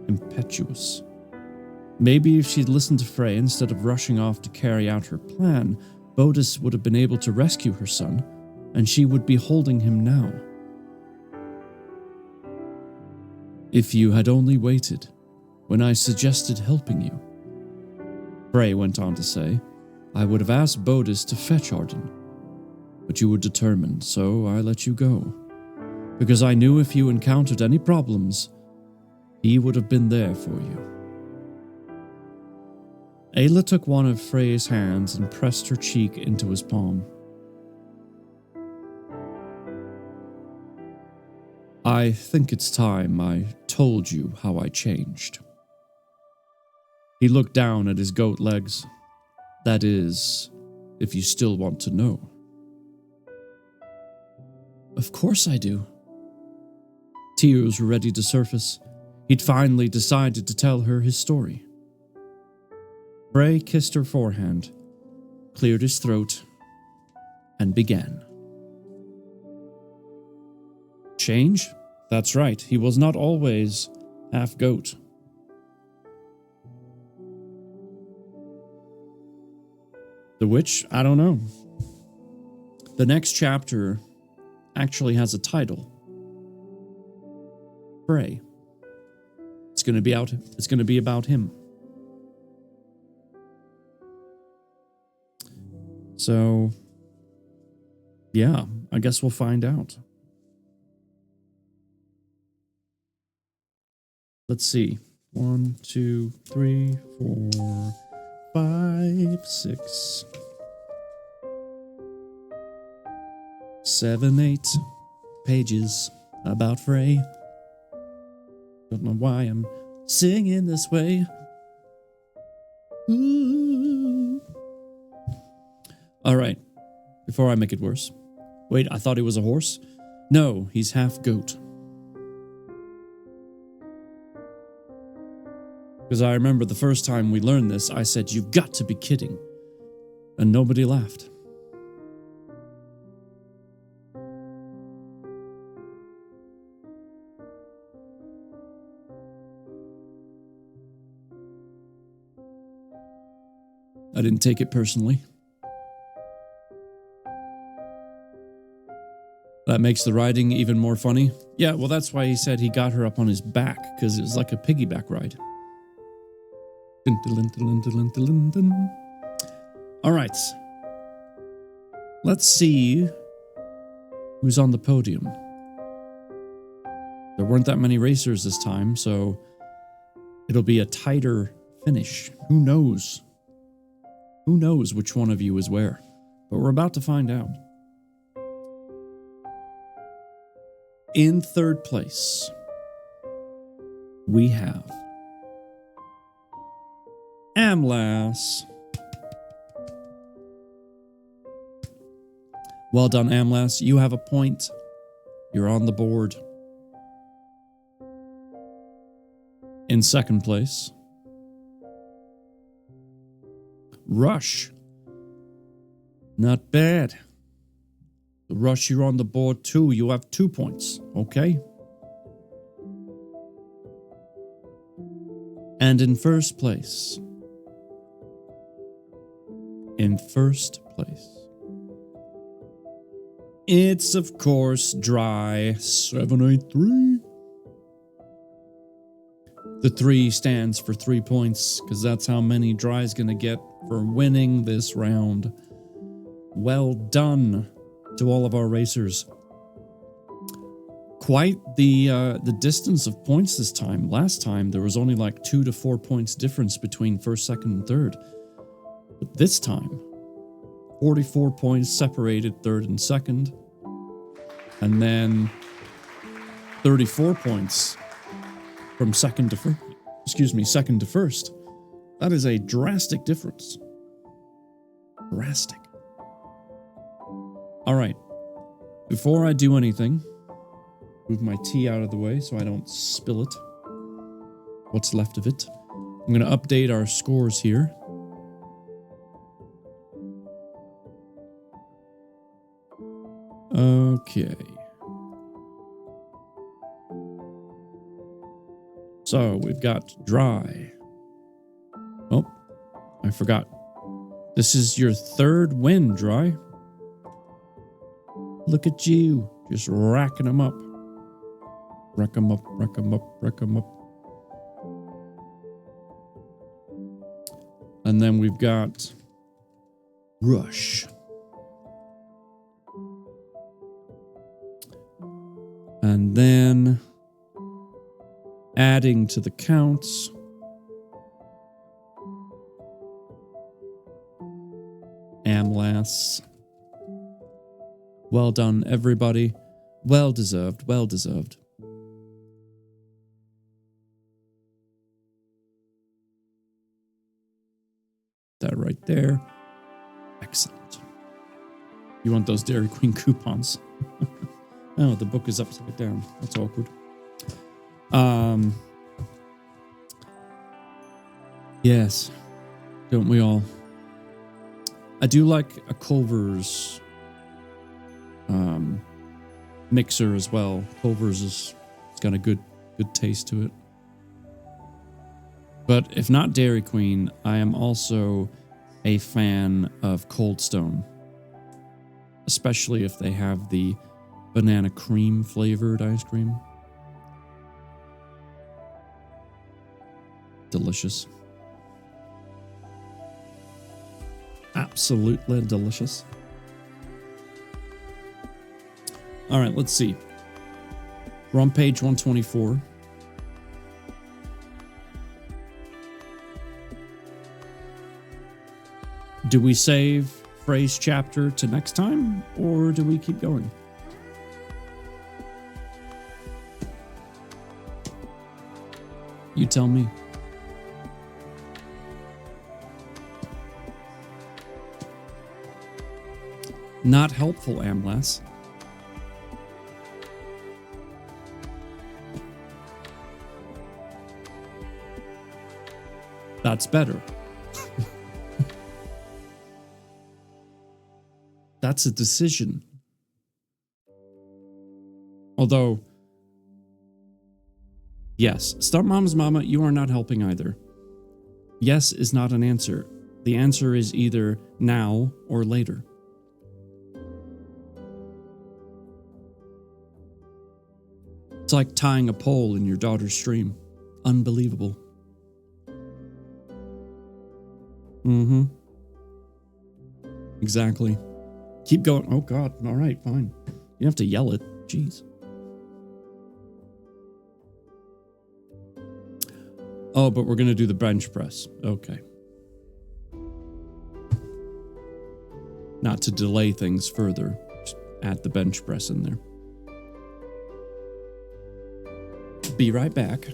Speaker 5: impetuous. Maybe if she'd listened to Frey instead of rushing off to carry out her plan, Bodis would have been able to rescue her son, and she would be holding him now. If you had only waited when I suggested helping you, Frey went on to say, I would have asked Bodis to fetch Arden, but you were determined, so I let you go, because I knew if you encountered any problems, he would have been there for you. Ayla took one of Frey's hands and pressed her cheek into his palm. I think it's time I told you how I changed. He looked down at his goat legs. That is, if you still want to know. Of course I do. Tears were ready to surface. He'd finally decided to tell her his story. Frey kissed her forehand, cleared his throat, and began. Change? That's right, he was not always half goat. The witch? I don't know. The next chapter actually has a title. Frey. It's going to be about him. So, yeah, I guess we'll find out. Let's see. 1, 2, 3, 4, 5, 6, 7, 8 pages about Frey. Don't know why I'm singing this way. Ooh. All right, before I make it worse. Wait, I thought he was a horse? No, he's half goat. Because I remember the first time we learned this, I said, you've got to be kidding. And nobody laughed. I didn't take it personally. That makes the riding even more funny. Yeah, well, that's why he said he got her up on his back, because it was like a piggyback ride. All right. Let's see who's on the podium. There weren't that many racers this time, so it'll be a tighter finish. Who knows? Who knows which one of you is where? But we're about to find out. In third place, we have Amlas. Well done, Amlas. You have a point. You're on the board. In second place, Rush. Not bad. Rush, you're on the board too. You have 2 points, okay? And in first place. It's, of course, Dry 783. The 3 stands for 3 points, because that's how many Dry's gonna get for winning this round. Well done to all of our racers. Quite the distance of points this time. Last time, there was only like 2 to 4 points difference between first, second, and third. But this time, 44 points separated third and second. And then 34 points from second to first. That is a drastic difference. Drastic. All right. Before I do anything, move my tea out of the way so I don't spill it. What's left of it. I'm going to update our scores here. Okay. So we've got dry. Oh, I forgot. This is your third win, Dry. Look at you, just racking them up. Rack them up, rack them up, rack them up. And then we've got Rush. And then adding to the counts. Amlas. Well done, everybody. Well deserved, well deserved. That right there. Excellent. You want those Dairy Queen coupons? Oh, the book is upside down. That's awkward. Yes. Don't we all? I do like a Culver's mixer as well. Culver's it's got a good taste to it. But if not Dairy Queen, I am also a fan of Cold Stone. Especially if they have the banana cream flavored ice cream. Delicious. Absolutely delicious. All right, let's see. We're on page 124. Do we save phrase chapter to next time, or do we keep going? You tell me. Not helpful, Amlas. That's better. That's a decision. Although, yes, Stepmom's mama, you are not helping either. Yes is not an answer. The answer is either now or later. It's like tying a pole in your daughter's stream. Unbelievable. Mm-hmm. Exactly. Keep going. Oh, God. All right, fine. You have to yell it. Jeez. Oh, but we're going to do the bench press. Okay. Not to delay things further. Just add the bench press in there. Be right back.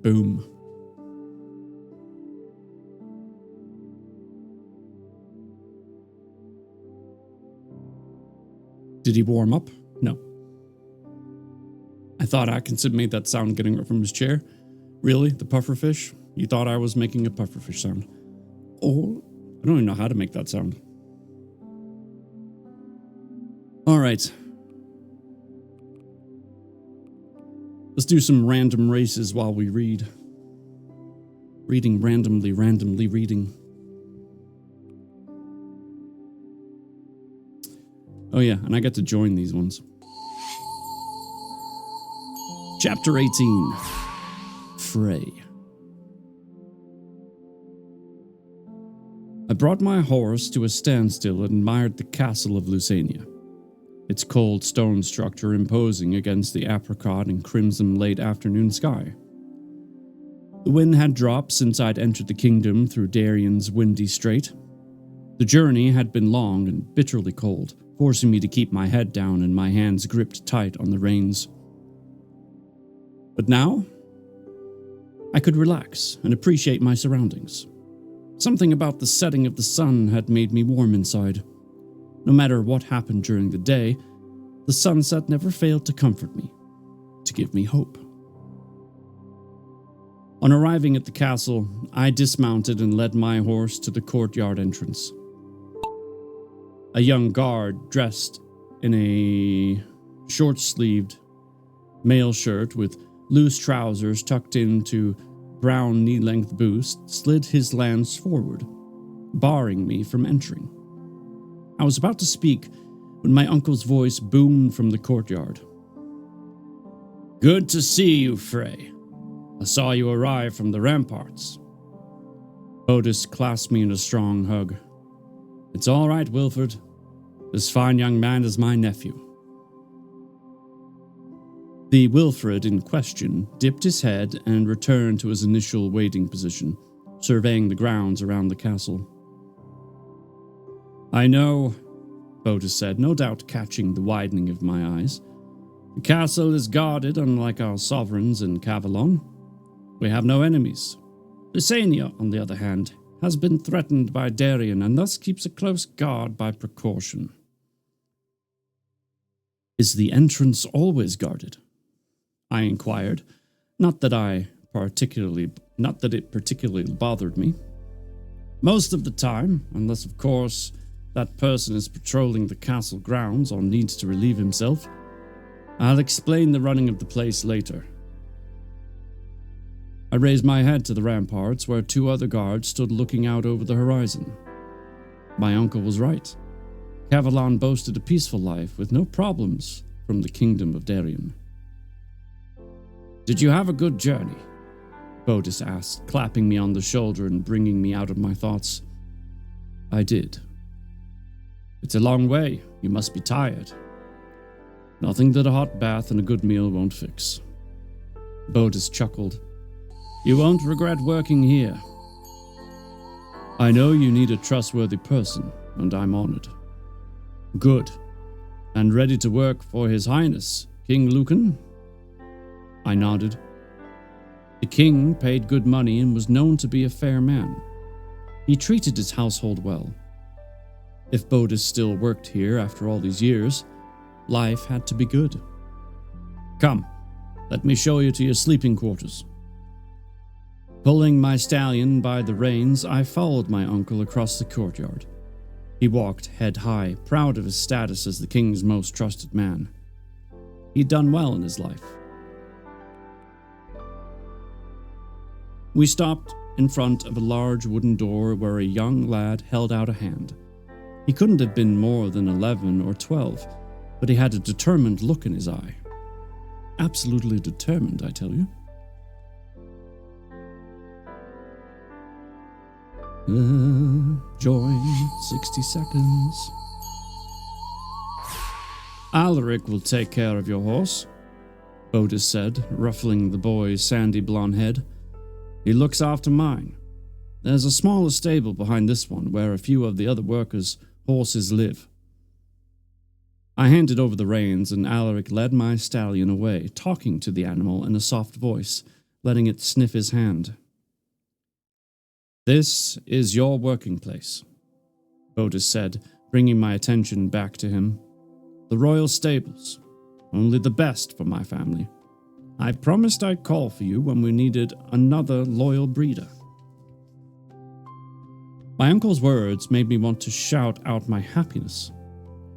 Speaker 5: Boom. Did he warm up? No. I thought Atkinson made that sound getting up from his chair. Really? The pufferfish? You thought I was making a pufferfish sound? Oh, I don't even know how to make that sound. Alright. Let's do some random races while we read. Reading randomly reading. Oh yeah, and I get to join these ones. Chapter 18. Frey. I brought my horse to a standstill and admired the castle of Lusania. Its cold stone structure imposing against the apricot and crimson late afternoon sky. The wind had dropped since I'd entered the kingdom through Darien's windy strait. The journey had been long and bitterly cold, forcing me to keep my head down and my hands gripped tight on the reins. But now, I could relax and appreciate my surroundings. Something about the setting of the sun had made me warm inside. No matter what happened during the day, the sunset never failed to comfort me, to give me hope. On arriving at the castle, I dismounted and led my horse to the courtyard entrance. A young guard dressed in a short-sleeved mail shirt with loose trousers tucked into brown knee-length boots slid his lance forward, barring me from entering. I was about to speak when my uncle's voice boomed from the courtyard. "Good to see you, Frey. I saw you arrive from the ramparts." Otis clasped me in a strong hug. "It's all right, Wilfred. This fine young man is my nephew." The Wilfred in question dipped his head and returned to his initial waiting position, surveying the grounds around the castle. "I know," Otis said, no doubt catching the widening of my eyes. "The castle is guarded, unlike our sovereigns in Cavalon. We have no enemies. Lusania, on the other hand, has been threatened by Darien and thus keeps a close guard by precaution." "Is the entrance always guarded?" I inquired, not that it particularly bothered me. "Most of the time, unless of course that person is patrolling the castle grounds or needs to relieve himself. I'll explain the running of the place later." I raised my head to the ramparts where two other guards stood looking out over the horizon. My uncle was right. Cavalon boasted a peaceful life with no problems from the kingdom of Darien. "Did you have a good journey?" Otis asked, clapping me on the shoulder and bringing me out of my thoughts. "I did." "It's a long way. You must be tired." "Nothing that a hot bath and a good meal won't fix." Otis chuckled. "You won't regret working here." "I know you need a trustworthy person, and I'm honored." "Good. And ready to work for His Highness, King Lucan?" I nodded. The king paid good money and was known to be a fair man. He treated his household well. If Bodis still worked here after all these years, life had to be good. "Come, let me show you to your sleeping quarters." Pulling my stallion by the reins, I followed my uncle across the courtyard. He walked head high, proud of his status as the king's most trusted man. He'd done well in his life. We stopped in front of a large wooden door where a young lad held out a hand. He couldn't have been more than 11 or 12, but he had a determined look in his eye. Absolutely determined, I tell you. Join 60 seconds. "Alaric will take care of your horse," Otis said, ruffling the boy's sandy blonde head. "He looks after mine. There's a smaller stable behind this one where a few of the other workers' horses live." I handed over the reins and Alaric led my stallion away, talking to the animal in a soft voice, letting it sniff his hand. "This is your working place," Otis said, bringing my attention back to him. "The royal stables. Only the best for my family. I promised I'd call for you when we needed another loyal breeder." My uncle's words made me want to shout out my happiness.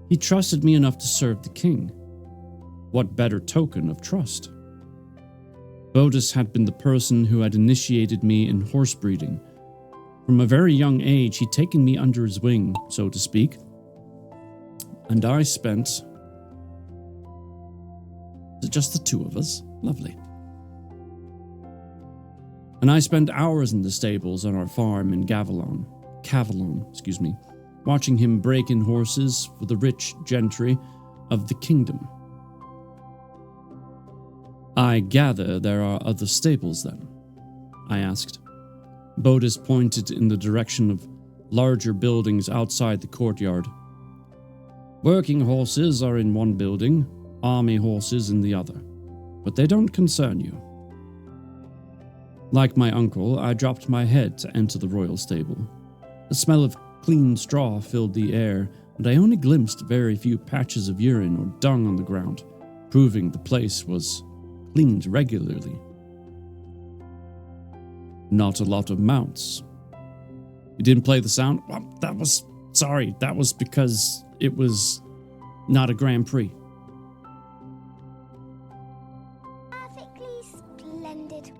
Speaker 5: He trusted me enough to serve the king. What better token of trust? Bodis had been the person who had initiated me in horse breeding. From a very young age, he'd taken me under his wing, so to speak. And I spent... just the two of us? Lovely. And I spent hours in the stables on our farm in Cavalon, watching him break in horses for the rich gentry of the kingdom. I gather there are other stables then? I asked. Bodis pointed in the direction of larger buildings outside the courtyard. Working horses are in one building, army horses in the other, but they don't concern you. Like my uncle, I dropped my head to enter the royal stable. The smell of clean straw filled the air, and I only glimpsed very few patches of urine or dung on the ground, proving the place was cleaned regularly. Not a lot of mounts. You didn't play the sound? Well, that was because it was not a Grand Prix.
Speaker 8: Perfectly splendid.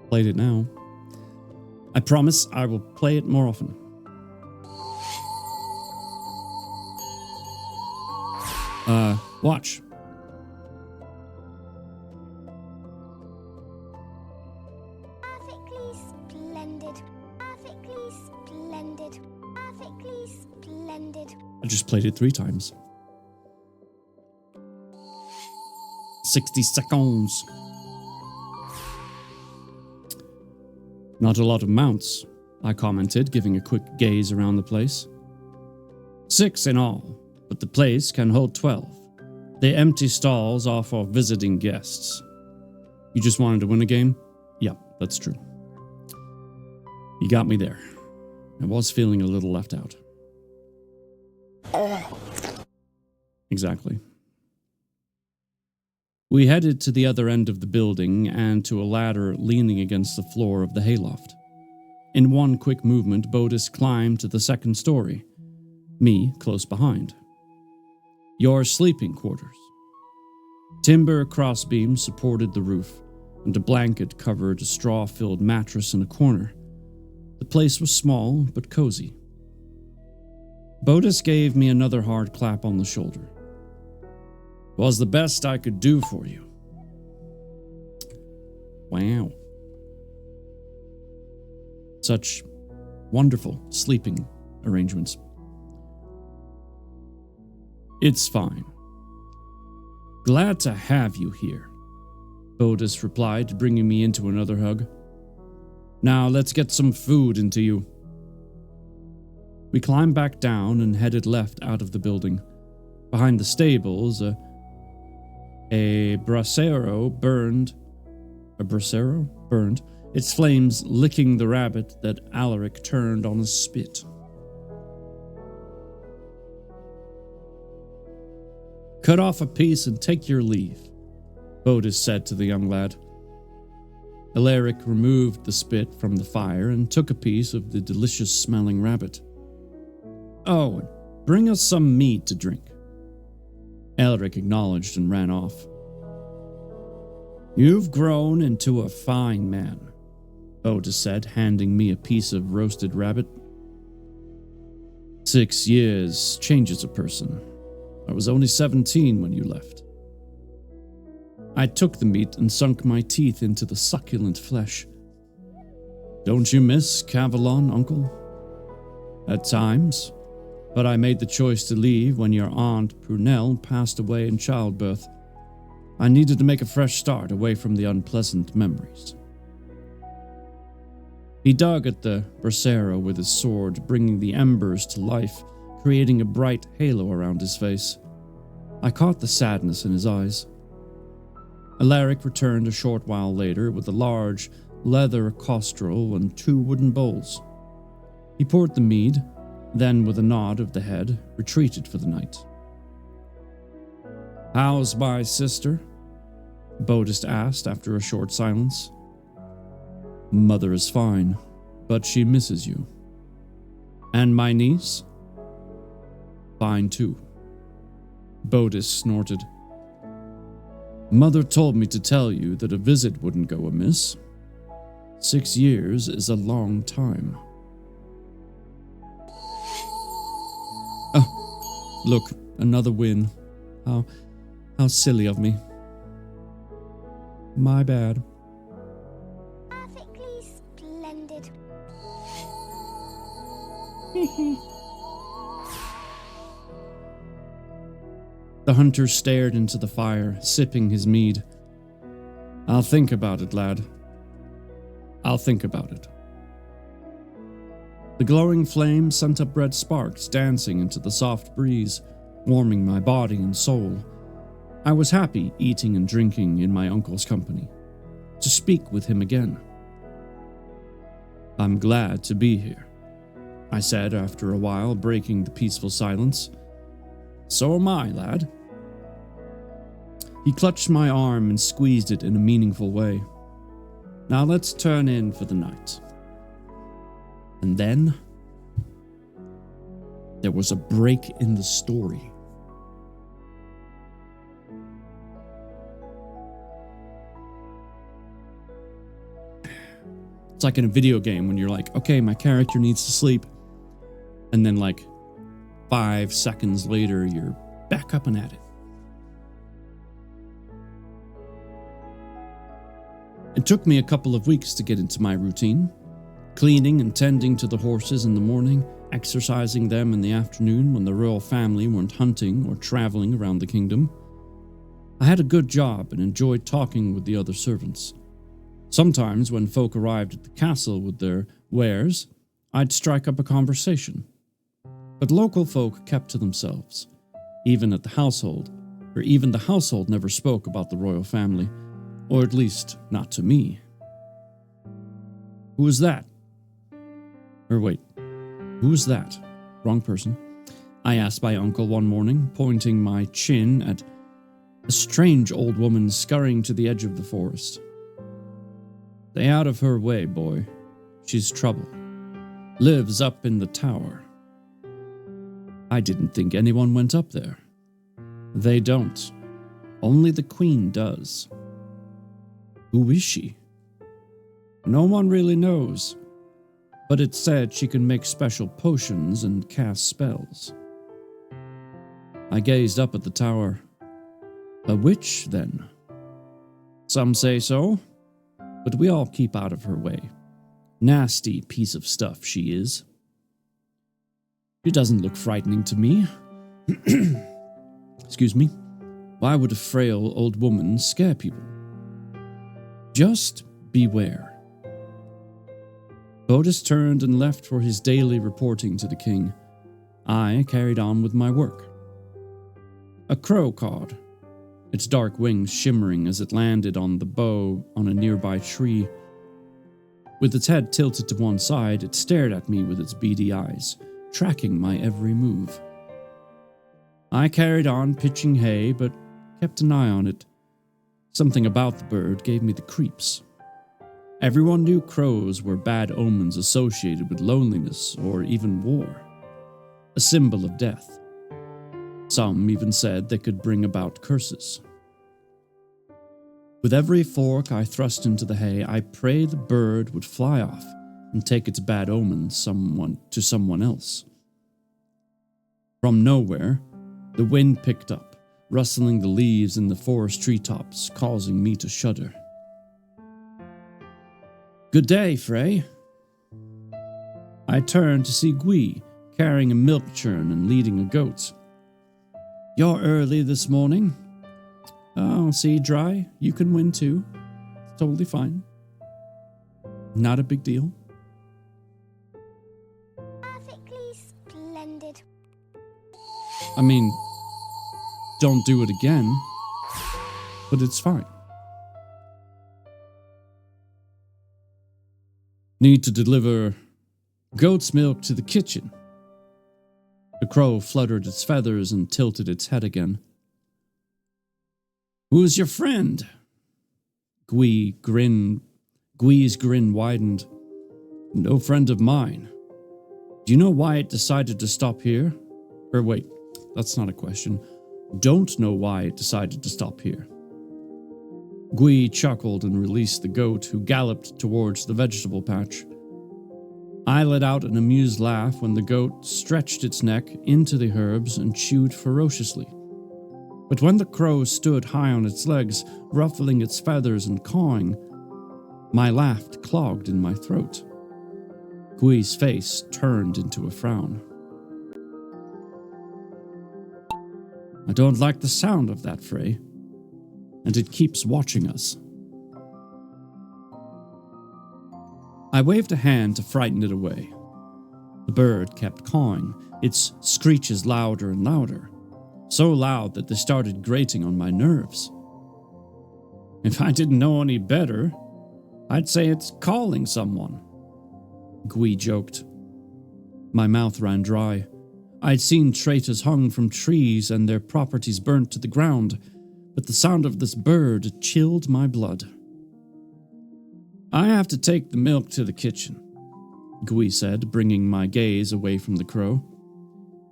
Speaker 5: Played it now. I promise I will play it more often. Watch.
Speaker 8: Perfectly splendid. Perfectly splendid. Perfectly splendid.
Speaker 5: I just played it 3 times. 60 seconds. Not a lot of mounts, I commented, giving a quick gaze around the place. 6 in all, but the place can hold 12. The empty stalls are for visiting guests. You just wanted to win a game? Yep, that's true. You got me there. I was feeling a little left out. Exactly. We headed to the other end of the building and to a ladder leaning against the floor of the hayloft. In one quick movement, Bodis climbed to the 2nd story, me close behind. Your sleeping quarters. Timber crossbeams supported the roof, and a blanket covered a straw-filled mattress in a corner. The place was small but cozy. Bodis gave me another hard clap on the shoulder. Was the best I could do for you. Wow. Such wonderful sleeping arrangements. It's fine. Glad to have you here, Bodis replied, bringing me into another hug. Now let's get some food into you. We climbed back down and headed left out of the building. Behind the stables, a brasero burned, its flames licking the rabbit that Alaric turned on his spit. Cut off a piece and take your leave, Bodis said to the young lad. Alaric removed the spit from the fire and took a piece of the delicious-smelling rabbit. Oh, bring us some mead to drink. Alaric acknowledged and ran off. You've grown into a fine man, Bodis said, handing me a piece of roasted rabbit. 6 years changes a person. I was only 17 when you left. I took the meat and sunk my teeth into the succulent flesh. Don't you miss Cavalon, uncle? At times, but I made the choice to leave when your aunt Prunelle passed away in childbirth. I needed to make a fresh start away from the unpleasant memories. He dug at the brasero with his sword, bringing the embers to life, creating a bright halo around his face. I caught the sadness in his eyes. Alaric returned a short while later with a large leather costrol and 2 wooden bowls. He poured the mead, then with a nod of the head, retreated for the night. How's my sister? Bodis asked after a short silence. Mother is fine, but she misses you. And my niece? Fine too. Bodis snorted. Mother told me to tell you that a visit wouldn't go amiss. 6 years is a long time. Oh, look, another win. How silly of me. My bad.
Speaker 8: Perfectly splendid.
Speaker 5: The hunter stared into the fire, sipping his mead. I'll think about it, lad. I'll think about it. The glowing flame sent up red sparks dancing into the soft breeze, warming my body and soul. I was happy eating and drinking in my uncle's company, to speak with him again. I'm glad to be here, I said after a while, breaking the peaceful silence. So am I, lad. He clutched my arm and squeezed it in a meaningful way. Now let's turn in for the night. And then there was a break in the story. It's like in a video game when you're like, okay, my character needs to sleep. And then like 5 seconds later, you're back up and at it. It took me a couple of weeks to get into my routine. Cleaning and tending to the horses in the morning, exercising them in the afternoon when the royal family weren't hunting or traveling around the kingdom. I had a good job and enjoyed talking with the other servants. Sometimes when folk arrived at the castle with their wares, I'd strike up a conversation. But local folk kept to themselves, even the household never spoke about the royal family, or at least not to me. Who is that? Or wait, who is that? Wrong person. I asked my uncle one morning, pointing my chin at a strange old woman scurrying to the edge of the forest. Stay out of her way, boy. She's trouble. Lives up in the tower. I didn't think anyone went up there. They don't. Only the queen does. Who is she? No one really knows, but it's said she can make special potions and cast spells. I gazed up at the tower. A witch, then? Some say so, but we all keep out of her way. Nasty piece of stuff she is. She doesn't look frightening to me. Excuse me. Why would a frail old woman scare people? Just beware. Bodis turned and left for his daily reporting to the king. I carried on with my work. A crow cawed, its dark wings shimmering as it landed on the bough on a nearby tree. With its head tilted to one side, it stared at me with its beady eyes, tracking my every move. I carried on pitching hay, but kept an eye on it. Something about the bird gave me the creeps. Everyone knew crows were bad omens associated with loneliness or even war, a symbol of death. Some even said they could bring about curses. With every fork I thrust into the hay, I prayed the bird would fly off and take its bad omens to someone else. From nowhere, the wind picked up, rustling the leaves in the forest treetops, causing me to shudder. Good day, Frey. I turned to see Gui, carrying a milk churn and leading a goat. You're early this morning. Oh, see, Dry, you can win too. It's totally fine. Not a big deal.
Speaker 8: Perfectly splendid.
Speaker 5: I mean, don't do it again, but it's fine. Need to deliver goat's milk to the kitchen. The crow fluttered its feathers and tilted its head again. Who's your friend? Gui's grin widened. No friend of mine. Do you know why it decided to stop here? Or wait, that's not a question. Don't know why it decided to stop here. Gui chuckled and released the goat, who galloped towards the vegetable patch. I let out an amused laugh when the goat stretched its neck into the herbs and chewed ferociously. But when the crow stood high on its legs, ruffling its feathers and cawing, my laugh clogged in my throat. Gui's face turned into a frown. I don't like the sound of that, Frey, and it keeps watching us. I waved a hand to frighten it away. The bird kept cawing, its screeches louder and louder, so loud that they started grating on my nerves. If I didn't know any better, I'd say it's calling someone, Gui joked. My mouth ran dry. I'd seen traitors hung from trees and their properties burnt to the ground, but the sound of this bird chilled my blood. I have to take the milk to the kitchen, Gui said, bringing my gaze away from the crow.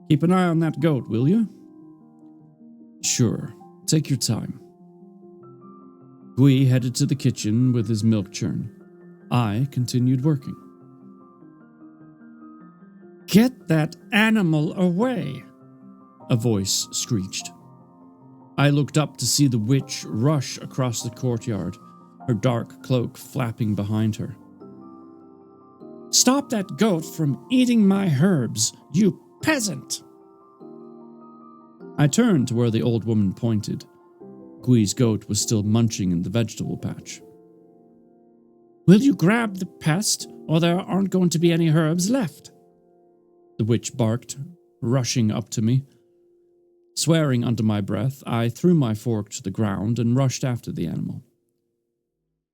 Speaker 5: Keep an eye on that goat, will you? Sure, take your time. Gui headed to the kitchen with his milk churn. I continued working. Get that animal away, a voice screeched. I looked up to see the witch rush across the courtyard, her dark cloak flapping behind her. Stop that goat from eating my herbs, you peasant! I turned to where the old woman pointed. Gui's goat was still munching in the vegetable patch. Will you grab the pest, or there aren't going to be any herbs left? The witch barked, rushing up to me. Swearing under my breath, I threw my fork to the ground and rushed after the animal.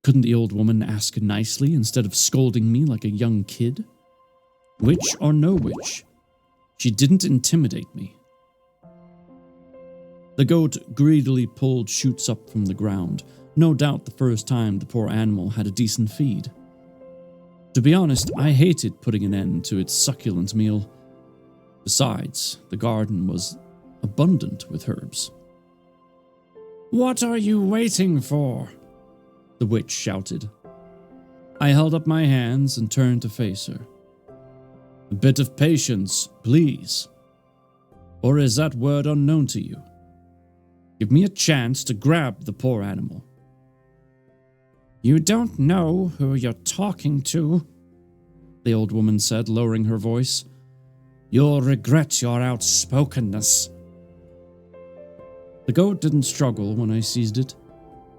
Speaker 5: Couldn't the old woman ask nicely instead of scolding me like a young kid? Witch or no witch, she didn't intimidate me. The goat greedily pulled shoots up from the ground, no doubt the first time the poor animal had a decent feed. To be honest, I hated putting an end to its succulent meal. Besides, the garden was abundant with herbs. What are you waiting for? The witch shouted. I held up my hands and turned to face her. A bit of patience, please. Or is that word unknown to you? Give me a chance to grab the poor animal. You don't know who you're talking to, the old woman said, lowering her voice. You'll regret your outspokenness. The goat didn't struggle when I seized it,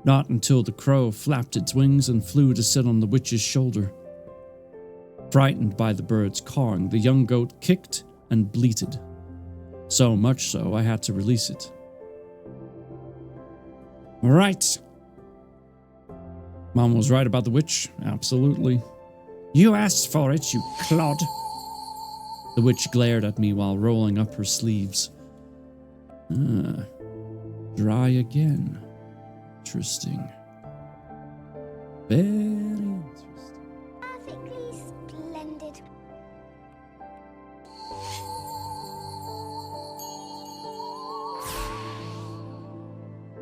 Speaker 5: not until the crow flapped its wings and flew to sit on the witch's shoulder. Frightened by the bird's cawing, the young goat kicked and bleated. So much so, I had to release it. Right. Mom was right about the witch, absolutely. You asked for it, you clod. The witch glared at me while rolling up her sleeves. Dry again. Interesting. Very interesting.
Speaker 8: Perfectly splendid.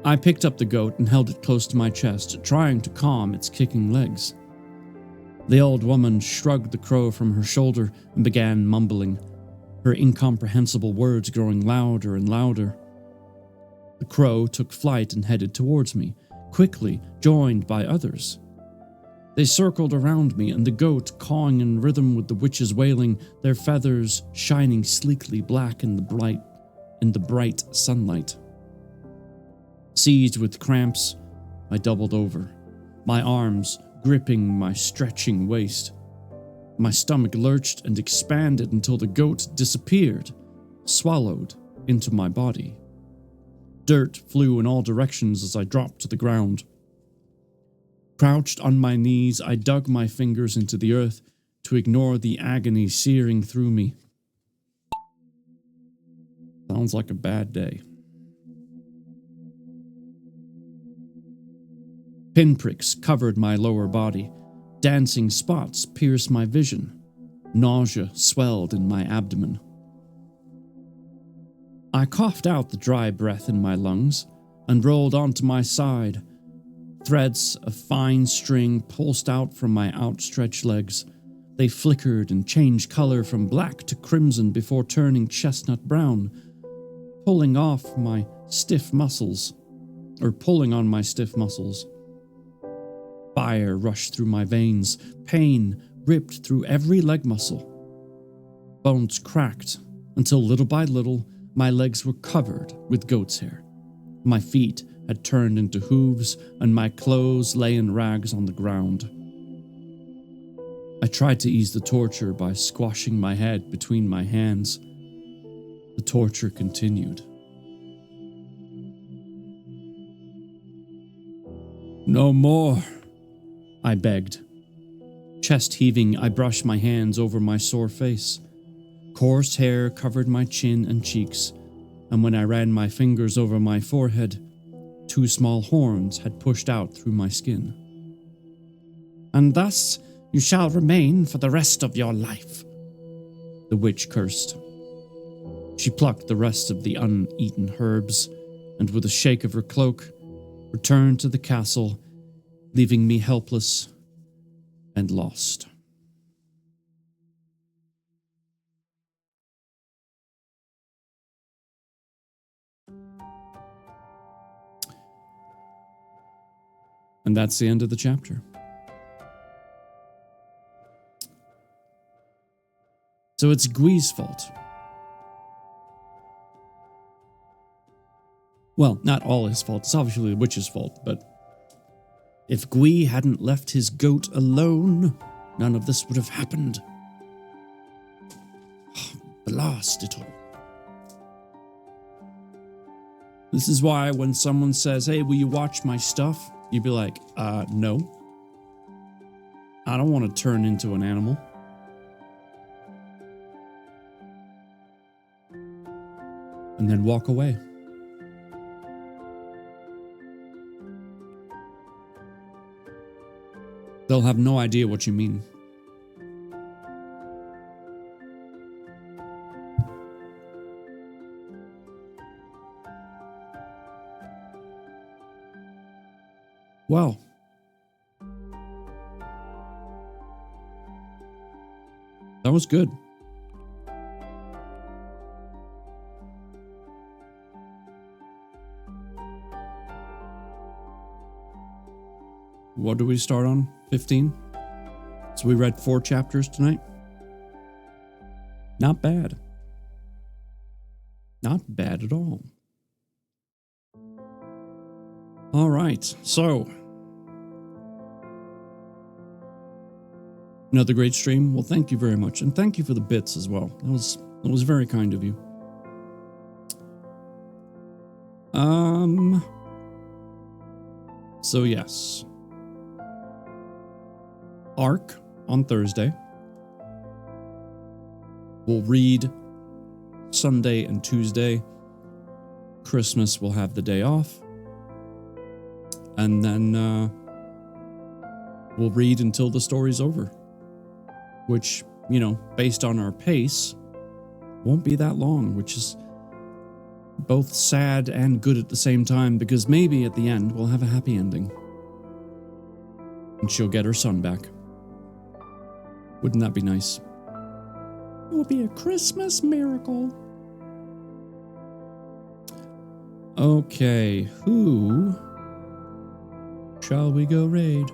Speaker 5: I picked up the goat and held it close to my chest, trying to calm its kicking legs. The old woman shrugged the crow from her shoulder and began mumbling, her incomprehensible words growing louder and louder. The crow took flight and headed towards me, quickly joined by others. They circled around me, and the goat cawing in rhythm with the witch's wailing, their feathers shining sleekly black in the bright sunlight. Seized with cramps, I doubled over, my arms gripping my stretching waist. My stomach lurched and expanded until the goat disappeared, swallowed into my body. Dirt flew in all directions as I dropped to the ground. Crouched on my knees, I dug my fingers into the earth to ignore the agony searing through me. Sounds like a bad day. Pinpricks covered my lower body. Dancing spots pierced my vision. Nausea swelled in my abdomen. I coughed out the dry breath in my lungs and rolled onto my side. Threads of fine string pulsed out from my outstretched legs. They flickered and changed color from black to crimson before turning chestnut brown, pulling on my stiff muscles. Fire rushed through my veins. Pain ripped through every leg muscle. Bones cracked until little by little my legs were covered with goat's hair. My feet had turned into hooves and my clothes lay in rags on the ground. I tried to ease the torture by squashing my head between my hands. The torture continued. No more, I begged. Chest heaving, I brushed my hands over my sore face. Coarse hair covered my chin and cheeks, and when I ran my fingers over my forehead, 2 small horns had pushed out through my skin. And thus you shall remain for the rest of your life, the witch cursed. She plucked the rest of the uneaten herbs, and with a shake of her cloak, returned to the castle, leaving me helpless and lost. And that's the end of the chapter. So it's Gwy's fault. Well, not all his fault. It's obviously the witch's fault, but if Gwy hadn't left his goat alone, none of this would have happened. Blast it all. This is why when someone says, hey, will you watch my stuff? You'd be like, no. I don't want to turn into an animal. And then walk away. They'll have no idea what you mean. Well, that was good. What do we start on? 15? So we read 4 chapters tonight. Not bad. Not bad at all. All right, so another great stream. Well, thank you very much, and thank you for the bits as well. That was very kind of you. So yes, Arc on Thursday. We'll read Sunday and Tuesday. Christmas we'll have the day off. And then we'll read until the story's over. Which, you know, based on our pace, won't be that long, which is both sad and good at the same time, because maybe at the end we'll have a happy ending. And she'll get her son back. Wouldn't that be nice? It will be a Christmas miracle. Okay, who shall we go raid?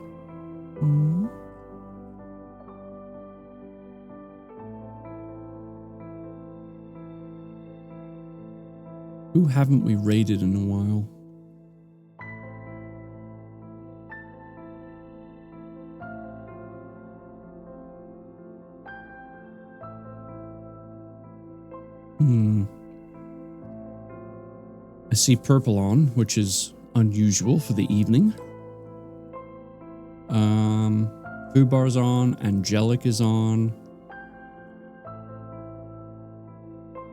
Speaker 5: Who haven't we raided in a while? I see purple on, which is unusual for the evening. Fubar's on, Angelic is on.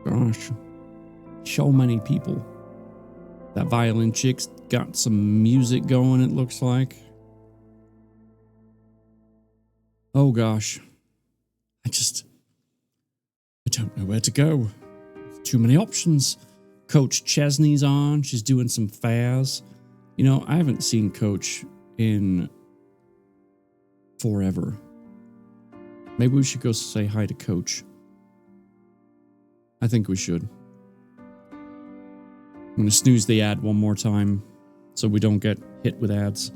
Speaker 5: Gosh, so many people. That violin chick's got some music going, it looks like. Oh gosh. I don't know where to go. Too many options. Coach Chesney's on. She's doing some Faz. You know, I haven't seen Coach in forever. Maybe we should go say hi to Coach. I think we should. I'm going to snooze the ad one more time so we don't get hit with ads.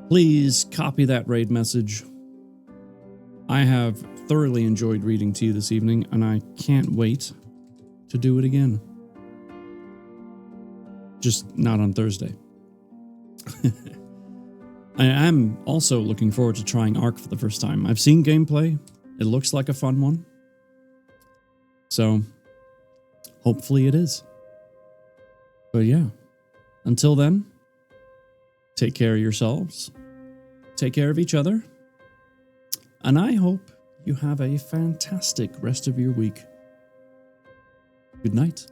Speaker 5: Please copy that raid message. I have thoroughly enjoyed reading to you this evening, and I can't wait to do it again. Just not on Thursday. I am also looking forward to trying Ark for the first time. I've seen gameplay. It looks like a fun one. So, hopefully it is. But yeah, until then, take care of yourselves. Take care of each other. And I hope you have a fantastic rest of your week. Good night.